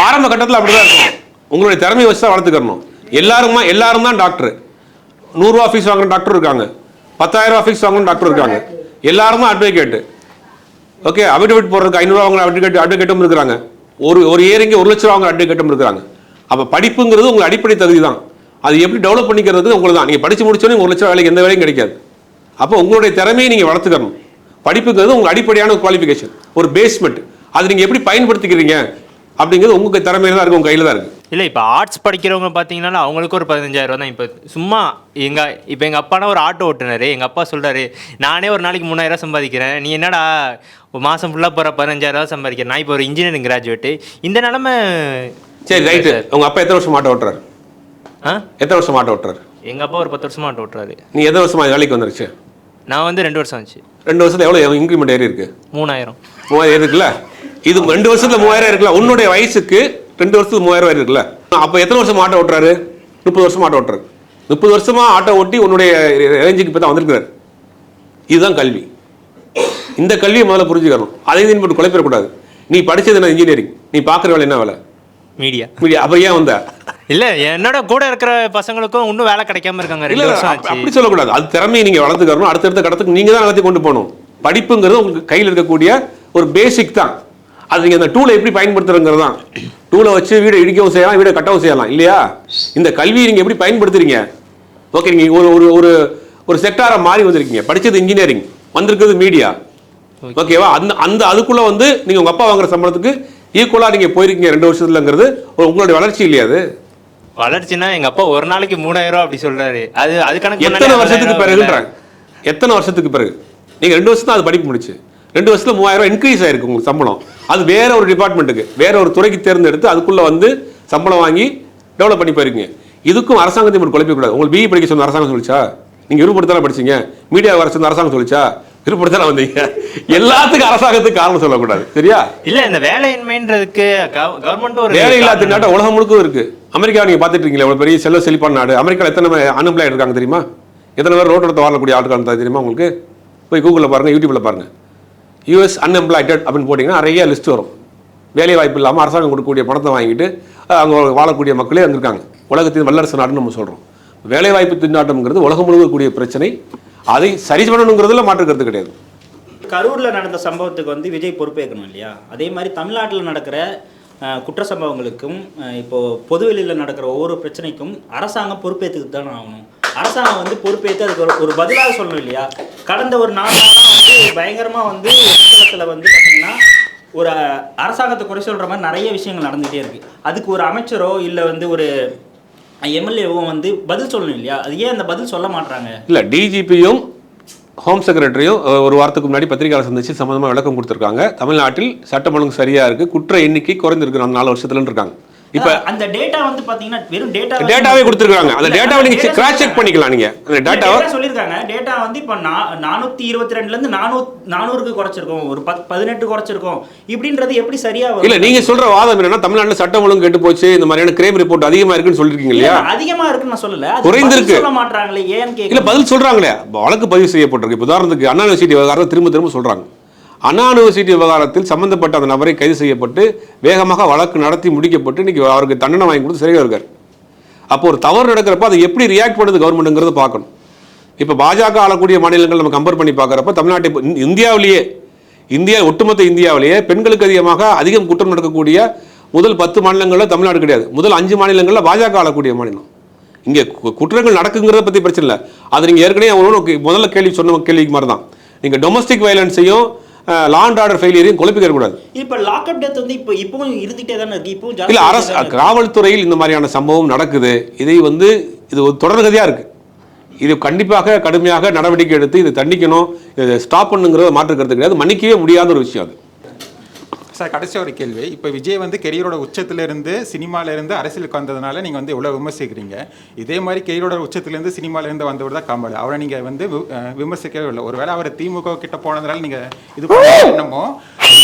ஆரம்ப கட்டத்தில் அப்படி தான் இருக்கும். உங்களுடைய திறமையை வச்சு தான் வளர்த்துக்கணும். எல்லாரும் தான் டாக்டர். 100 ரூபா ஃபீஸ் வாங்குற டாக்டர் இருக்காங்க, 10,000 ரூபா ஃபீஸ் வாங்குற டாக்டர் இருக்காங்க, எல்லாரும் தான் அட்வொகேட்டு. ஓகே, அஃபிடவிட் போடுறதுக்கு 500 ரூபா வாங்குற அட்வொகேட்டும் இருக்கிறாங்க, ஒரு இயரிங்க 1 லட்ச ரூபா வாங்குற அட்வொகேட்டும் இருக்கிறாங்க. அப்போ படிப்புங்கிறது உங்கள் அடிப்படை தகுதி தான். அது எப்படி டெவலப் பண்ணிக்கிறது உங்களுக்கு தான். நீங்கள் படித்து முடிச்சோன்னே 1 லட்ச ரூபா வேலைக்கு எந்த வேலையும் கிடைக்காது. அப்போ உங்களுடைய திறமையை நீங்கள் வளர்த்துக்கணும். படிப்புங்கிறது உங்கள் அடிப்படையான ஒரு குவாலிஃபிகேஷன், ஒரு பேஸ்மெண்ட். அது நீங்கள் எப்படி பயன்படுத்திக்கிறீங்க அப்படிங்கிறது உங்கள் திறமையில தான் இருக்குது, உங்கள் கையில் தான் இருக்குது. இல்லை, இப்போ ஆர்ட்ஸ் படிக்கிறவங்க பார்த்தீங்கன்னா அவங்களுக்கு ஒரு 15,000 ரூபா தான். இப்போ சும்மா எங்கள் அப்பானா ஒரு ஆட்டோ ஓட்டுனார். எங்கள் அப்பா சொல்கிறாரு, நானே ஒரு நாளைக்கு 3,000 ரூபா சம்பாதிக்கிறேன், நீ என்னடா மாதம் ஃபுல்லாக போகிற 15,000 ரூபா சம்பாதிக்கிறேன். நான் இப்போ ஒரு இன்ஜினியரிங் கிராஜுவேட்டு. இந்த நிலமை சரி, ரைட்டு. உங்கள் அப்பா எத்தனை வருஷம் ஆட்டோ ஓட்டுறாரு? எத்தனை வருஷம் ஆட்டோ ஓட்டுறாரு? எங்கள் அப்பா ஒரு 10 வருஷமாக ஆட்டோ ஓட்டுறாரு. நீ எத்தனை வருஷமா வேலைக்கு வந்துருச்சு? நான் 2 வருஷம் ஆச்சு. 2 வருஷத்துல எவ்வளோ இன்க்ரிமெண்ட் ஏறி இருக்கு? 3,000 இருக்குல்ல. இது 2 வருஷத்துல 3,000 இருக்குல்ல. உன்னுடைய வயசுக்கு 2 வருஷத்துக்கு 3,000 இருக்குல்ல. அப்போ எத்தனை வருஷம் ஆட்டோ ஓட்டுறாரு? 30 வருஷமா ஆட்டோ ஓட்டுறாரு. 30 வருஷமா ஆட்டோ ஓட்டி உன்னுடைய ரேஞ்சுக்கு இப்போ தான் வந்திருக்கிறாரு. இதுதான் கல்வி. இந்த கல்வியை முதல்ல புரிஞ்சுக்கணும். அதையும் போட்டு குழப்பிடக்கூடாது. நீ படிச்சது என்ன? இன்ஜினியரிங். நீ பார்க்குற வேலை என்ன வேலை? மீடியா. அப்புறம் ஏன் வந்த? இல்லை, என்னோட கூட இருக்கிற பசங்களுக்கும் இன்னும் வேலை கிடைக்காம இருக்காங்க. 2 வருஷம் ஆச்சு. அப்படி சொல்லக்கூடாது. அது திறமையை நீங்கள் வளர்த்துக்கணும். அடுத்தடுத்த கடத்துக்கு நீங்கள் தான் வளர்த்து கொண்டு போகணும். படிப்புங்கிறது உங்களுக்கு கையில் இருக்கக்கூடிய ஒரு பேசிக் தான். அது நீங்கள் அந்த டூலை எப்படி பயன்படுத்துறங்கிறது தான். டூலை வச்சு வீடை இடிக்கவும் செய்யலாம், வீடை கட்டவும் செய்யலாம் இல்லையா? இந்த கல்வியை நீங்கள் எப்படி பயன்படுத்துறீங்க? ஓகே, நீங்கள் ஒரு ஒரு ஒரு செக்டாரை மாறி வந்திருக்கீங்க. படித்தது இன்ஜினியரிங், வந்திருக்கிறது மீடியா. ஓகேவா? அந்த அதுக்குள்ளே நீங்கள் உங்கள் அப்பா வாங்குற சம்பளத்துக்கு ஈக்குவலாக நீங்கள் போயிருக்கீங்க 2 வருஷத்துலங்கிறது உங்களுடைய வளர்ச்சி இல்லையா? அது வளர்ச்சினா எங்கள் அப்பா ஒரு நாளைக்கு 3,000 ரூபா அப்படி சொல்கிறாரு. அது கணக்கு எத்தனை வருஷத்துக்கு பிறகுன்றாங்க? எத்தனை வருஷத்துக்கு பிறகு? நீங்கள் 2 வருஷம் தான் அது படிப்பு முடிச்சு. 2 வருஷத்துல 3,000 ரூபாய் இன்க்ரீஸ் ஆயிருக்கு உங்களுக்கு சம்பளம். அது வேற ஒரு டிபார்ட்மெண்ட்டுக்கு, வேற ஒரு துறைக்கு தேர்ந்தெடுத்து அதுக்குள்ள சம்பளம் வாங்கி டெவலப் பண்ணி போயிருக்கீங்க. இதுக்கும் அரசாங்கத்தை மட்டும் குழப்பிக்கூடாது. உங்களுக்கு பிஇ படிக்க சொன்ன அரசாங்கம் சொல்லிச்சா? நீங்கள் விருப்பப்படுத்தாலும் படிச்சீங்க. மீடியா வர சொன்ன அரசாங்கம் சொல்லிச்சா? விருப்பப்படுத்தாலும் வந்தீங்க. எல்லாத்துக்கும் அரசாங்கத்துக்கு காரணம் சொல்லக்கூடாது, சரியா? இல்லை, இந்த வேலையின்மைன்றதுக்கு கவர்மெண்ட் ஒரு வேலை இல்லாத நாட்டம் உலகம் முழுக்க இருக்கு. அமெரிக்கா நீங்கள் பார்த்துட்டு இருக்கீங்களா? ஒரு பெரிய செழிப்பான நாடு. அமெரிக்காவில் எத்தனை அன்எம்ப்ளாய்டு இருக்காங்க தெரியுமா? எத்தனை பேர் ரோட்டோட வாழக்கூடிய ஆட்கள் தெரியுமா உங்களுக்கு? போய் கூகுளில் பாருங்கள், யூடியூப்பில் பாருங்கள். யூஎஸ் அன்எம்ப்ளாய்டட் அப்படின்னு போட்டிங்கன்னா நிறைய லிஸ்ட் வரும். வேலை வாய்ப்பு இல்லாமல் அரசாங்கம் கொடுக்கக்கூடிய பணத்தை வாங்கிட்டு அவங்க வாழக்கூடிய மக்களே அங்கே இருக்காங்க. உலகத்தின் வல்லரசு நாடுன்னு நம்ம சொல்கிறோம். வேலை வாய்ப்பு திண்டாட்டம்ங்கிறது உலகம் முழுக்க கூடிய பிரச்சனை. அதை சரி பண்ணணுங்கிறதுல மாற்றுக்கிறது கிடையாது. கரூரில் நடந்த சம்பவத்துக்கு விஜய் பொறுப்பேற்கணும் இல்லையா? அதே மாதிரி தமிழ்நாட்டில் நடக்கிற குற்ற சம்பவங்களுக்கும் இப்போது பொதுவெளியில் நடக்கிற ஒவ்வொரு பிரச்சனைக்கும் அரசாங்கம் பொறுப்பேற்றுக்கு தான் ஆகணும். அரசாங்கம் பொறுப்பேற்று அதுக்கு ஒரு பதிலாக சொல்லணும் இல்லையா? கடந்த ஒரு 4 நாளாக பயங்கரமாக எதிர்காலத்தில் பார்த்தீங்கன்னா ஒரு அரசாங்கத்தை குறை சொல்கிற மாதிரி நிறைய விஷயங்கள் நடந்துகிட்டே இருக்குது. அதுக்கு ஒரு அமைச்சரோ இல்லை ஒரு எம்எல்ஏவும் பதில் சொல்லணும் இல்லையா? அது ஏன் அந்த பதில் சொல்ல மாட்டாங்க? இல்லை, டிஜிபியும் ஹோம் செக்ரட்டரியும் ஒரு வாரத்துக்கு முன்னாடி பத்திரிகையாளர் சந்திச்சு சம்பந்தமாக விளக்கம் கொடுத்துருக்காங்க. தமிழ்நாட்டில் சட்டம் ஒழுங்கு சரியாக இருக்குது, குற்ற எண்ணிக்கை குறைந்திருக்கு அந்த 4 வருஷத்துலன்னு இருக்காங்க. இப்போ அந்த டேட்டா பாத்தீங்கன்னா வெறும் டேட்டாவே கொடுத்துருக்காங்க. அந்த டேட்டாவை நீங்க கிராஸ் செக் பண்ணிக்கலாம். நீங்க அந்த டேட்டாவை சொல்லிருக்காங்க. டேட்டா இப்போ 422ல இருந்து 400க்கு குறைச்சிருக்கோம், ஒரு 18 குறைச்சிருக்கோம். இப்படின்றது எப்படி சரியா வரும்? இல்ல, நீங்க சொல்ற வாதம் என்னன்னா தமிழ்நாட்டுல சட்டம் ஒழுங்கு கெட்டு போச்சு, இந்த மாதிரியான கிரைம் ரிப்போர்ட் அதிகமா இருக்குன்னு சொல்லிருக்கீங்க இல்லையா? அதிகமா இருக்குன்னு நான் சொல்லல, குறைந்திருக்கு சொல்ல மாட்டாங்களே ஏன்னு கேக்குறேன். இல்ல, பதில் சொல்றாங்களே. வழக்கு பதிவு செய்யப்பட்டிருக்கு. உதாரணத்துக்கு அண்ணா யூனிவர்சிட்டி விவகாரத்தை திரும்ப சொல்றாங்க. அண்ணா யூனிவர்சிட்டி விவகாரத்தில் சம்பந்தப்பட்ட அந்த நபரை கைது செய்யப்பட்டு வேகமாக வழக்கு நடத்தி முடிக்கப்பட்டு இன்னைக்கு அவருக்கு தண்டனை வாங்கி கொடுத்து சிறையில் இருக்கார். அப்போ ஒரு தவறு நடக்கிறப்ப அதை எப்படி ரியாக்ட் பண்ணுது கவர்மெண்ட்டுங்கிறத பார்க்கணும். இப்போ பாஜக ஆளக்கூடிய மாநிலங்கள் நம்ம கம்பேர் பண்ணி பார்க்குறப்ப தமிழ்நாட்டை ஒட்டுமொத்த இந்தியாவிலேயே பெண்களுக்கு அதிகம் குற்றம் நடக்கக்கூடிய முதல் 10 மாநிலங்களில் தமிழ்நாடு கிடையாது. முதல் 5 மாநிலங்களில் பாஜக ஆளக்கூடிய மாநிலம். இங்கே குற்றங்கள் நடக்குங்கிறத பற்றி பிரச்சனை இல்லை. அது நீங்கள் ஏற்கனவே முதல்ல சொன்ன கேள்விக்கு மாதிரி தான். நீங்கள் டொமஸ்டிக் வயலன்ஸையும் லா அண்ட் ஆர்டர் ஃபெயிலியரையும் குழப்பிக்க கூடாது. இப்போ லாக்அப் டெத் இப்பவும் இருந்துட்டே தானே இருக்கு. இப்போ இல்லை, அரசு காவல்துறையில் இந்த மாதிரியான சம்பவம் நடக்குது. இதை இது ஒரு தொடர்கதையாக இருக்கு. இது கண்டிப்பாக கடுமையாக நடவடிக்கை எடுத்து இது தண்டிக்கணும், இதை ஸ்டாப் பண்ணுங்கிறத மாற்றுக்கிறது கிடையாது. மன்னிக்கவே முடியாத ஒரு விஷயம் அது. சார் கடைசி ஒரு கேள்வி. இப்போ விஜய் வந்து கெரியரோட உச்சத்திலிருந்து சினிமாவிலேருந்து அரசியலுக்கு வந்ததுனால நீங்கள் வந்து இவ்வளோ விமர்சிக்கிறீங்க. இதே மாதிரி கெரியரோட உச்சத்திலேருந்து சினிமாவிலேருந்து வந்தவர் தான் கமல். அவரை நீங்கள் வந்து விமர்சிக்கவே இல்லை. ஒருவேளை அவர் திமுக கிட்ட போனதுனால நீங்கள் இது பண்ணமோ,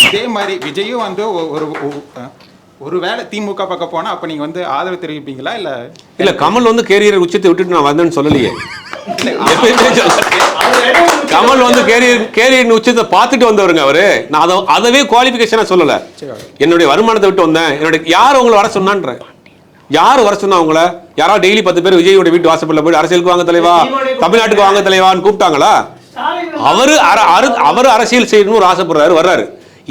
இதே மாதிரி விஜயும் வந்து ஒரு வேளை திமுக பக்கம் போனால் அப்போ நீங்கள் வந்து ஆதரவு தெரிவிப்பீங்களா? இல்லை கமல் வந்து கேரியர் உச்சத்தை விட்டுட்டு நான் வந்தேன்னு சொல்லலையே. கமல் வந்து கேரியர் உச்சத்தை பார்த்துட்டு வந்தவருங்க அவரு. நான் அதவே குவாலிஃபிகேஷனா சொல்லல. என்னுடைய வருமானத்தை விட்டு வந்தேன். என்னுடைய யார் உங்களை வர சொன்னான்ற? யார் வர சொன்னா உங்கள? யாராவது டெய்லி 10 பேர் விஜயோட வீட்டு வாசப்படல போய் அரசியலுக்கு வாங்க தலைவா, தமிழ்நாட்டுக்கு வாங்க தலைவான்னு கூப்பிட்டாங்களா? அவரு அரசியல் செய்யணும்னு ஒரு ஆசைப்படுறாரு, வர்றாரு.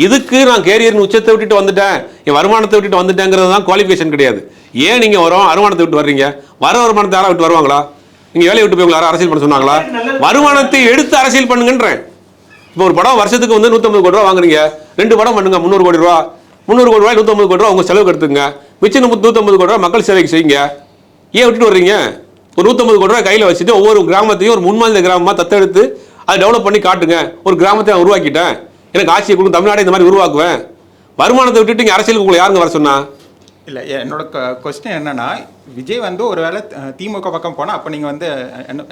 இதுக்கு நான் கேரியர் உச்சத்தை விட்டுட்டு வந்துட்டேன், என் வருமானத்தை விட்டுட்டு வந்துட்டேங்கிறது தான் குவாலிஃபிகேஷன் கிடையாது. ஏன் நீங்க வருமானத்தை விட்டு வர்றீங்க? வருமானத்தை யாரா விட்டு வருவாங்களா? நீங்க வேலையை விட்டு போய் யாரும் அரசியல் பண்ண சொன்னாங்களா? வருமானத்தை எடுத்து அரசியல் பண்ணுங்கன்றேன். இப்போ ஒரு படம் வருஷத்துக்கு வந்து 150 கோடி ரூபா வாங்குறீங்க, 2 படம் பண்ணுங்க, 300 கோடி ரூபா. 300 கோடி ரூபாய் 150 கோடி ரூபா உங்க செலவுக்கு எடுத்துங்க. மிச்சம் 150 கோடி ரூபா மக்கள் சேவைக்கு செய்யுங்க. ஏன் விட்டுட்டு வர்றீங்க? ஒரு 150 கோடி ரூபாய் கையில் வச்சுட்டு ஒவ்வொரு கிராமத்தையும் ஒரு முன்மாதிரி கிராமமாக தத்தெடுத்து அதை டெவலப் பண்ணி காட்டுங்க. ஒரு கிராமத்தை நான் உருவாக்கிட்டேன், எனக்கு ஆட்சியை கொடுக்கும், தமிழ்நாடு இந்த மாதிரி உருவாக்குவேன். வருமானத்தை விட்டுட்டு இங்கே அரசியலுக்கு உங்களை யாருங்க வர சொன்னா? இல்லை, என்னோட கொஸ்டின் என்னன்னா, விஜய் வந்து ஒரு வேளை திமுக பக்கம் போனால் அப்போ நீங்கள் வந்து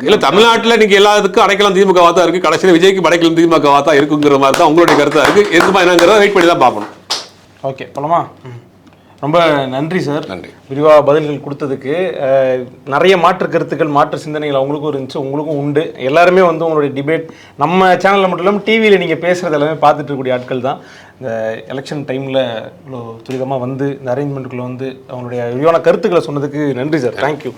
இல்லை, தமிழ்நாட்டில் நீங்கள் எல்லாத்துக்கும் அடைக்கலாம் திமுக வார்த்தா இருக்குது, கடைசியில் விஜய்க்கு அடைக்கலாம் திமுக வார்த்தா இருக்குங்கிற மாதிரி தான் உங்களுடைய கருத்தாக இருக்குது. எதுமா என்னங்கிறத வெயிட் பண்ணி தான் பார்க்கணும். ஓகே, போலாமா? ரொம்ப நன்றி சார், நன்றி. விரிவாக பதில்கள் கொடுத்ததுக்கு. நிறைய மாற்று கருத்துக்கள், மாற்று சிந்தனைகள் அவங்களுக்கும் இருந்துச்சு, உங்களுக்கும் உண்டு. எல்லாருமே வந்து உங்களுடைய டிபேட் நம்ம சேனலில் மட்டும் இல்லாமல் டிவியில் நீங்கள் பேசுகிறது எல்லாமே பார்த்துட்டு இருக்கக்கூடிய ஆட்கள் தான். இந்த எலெக்ஷன் டைமில் இவ்வளோ துரிதமாக வந்து இந்த அரேஞ்ச்மெண்ட்டுக்குள்ளே வந்து அவங்களுடைய விரிவான கருத்துக்களை சொன்னதுக்கு நன்றி சார். தேங்க்யூ.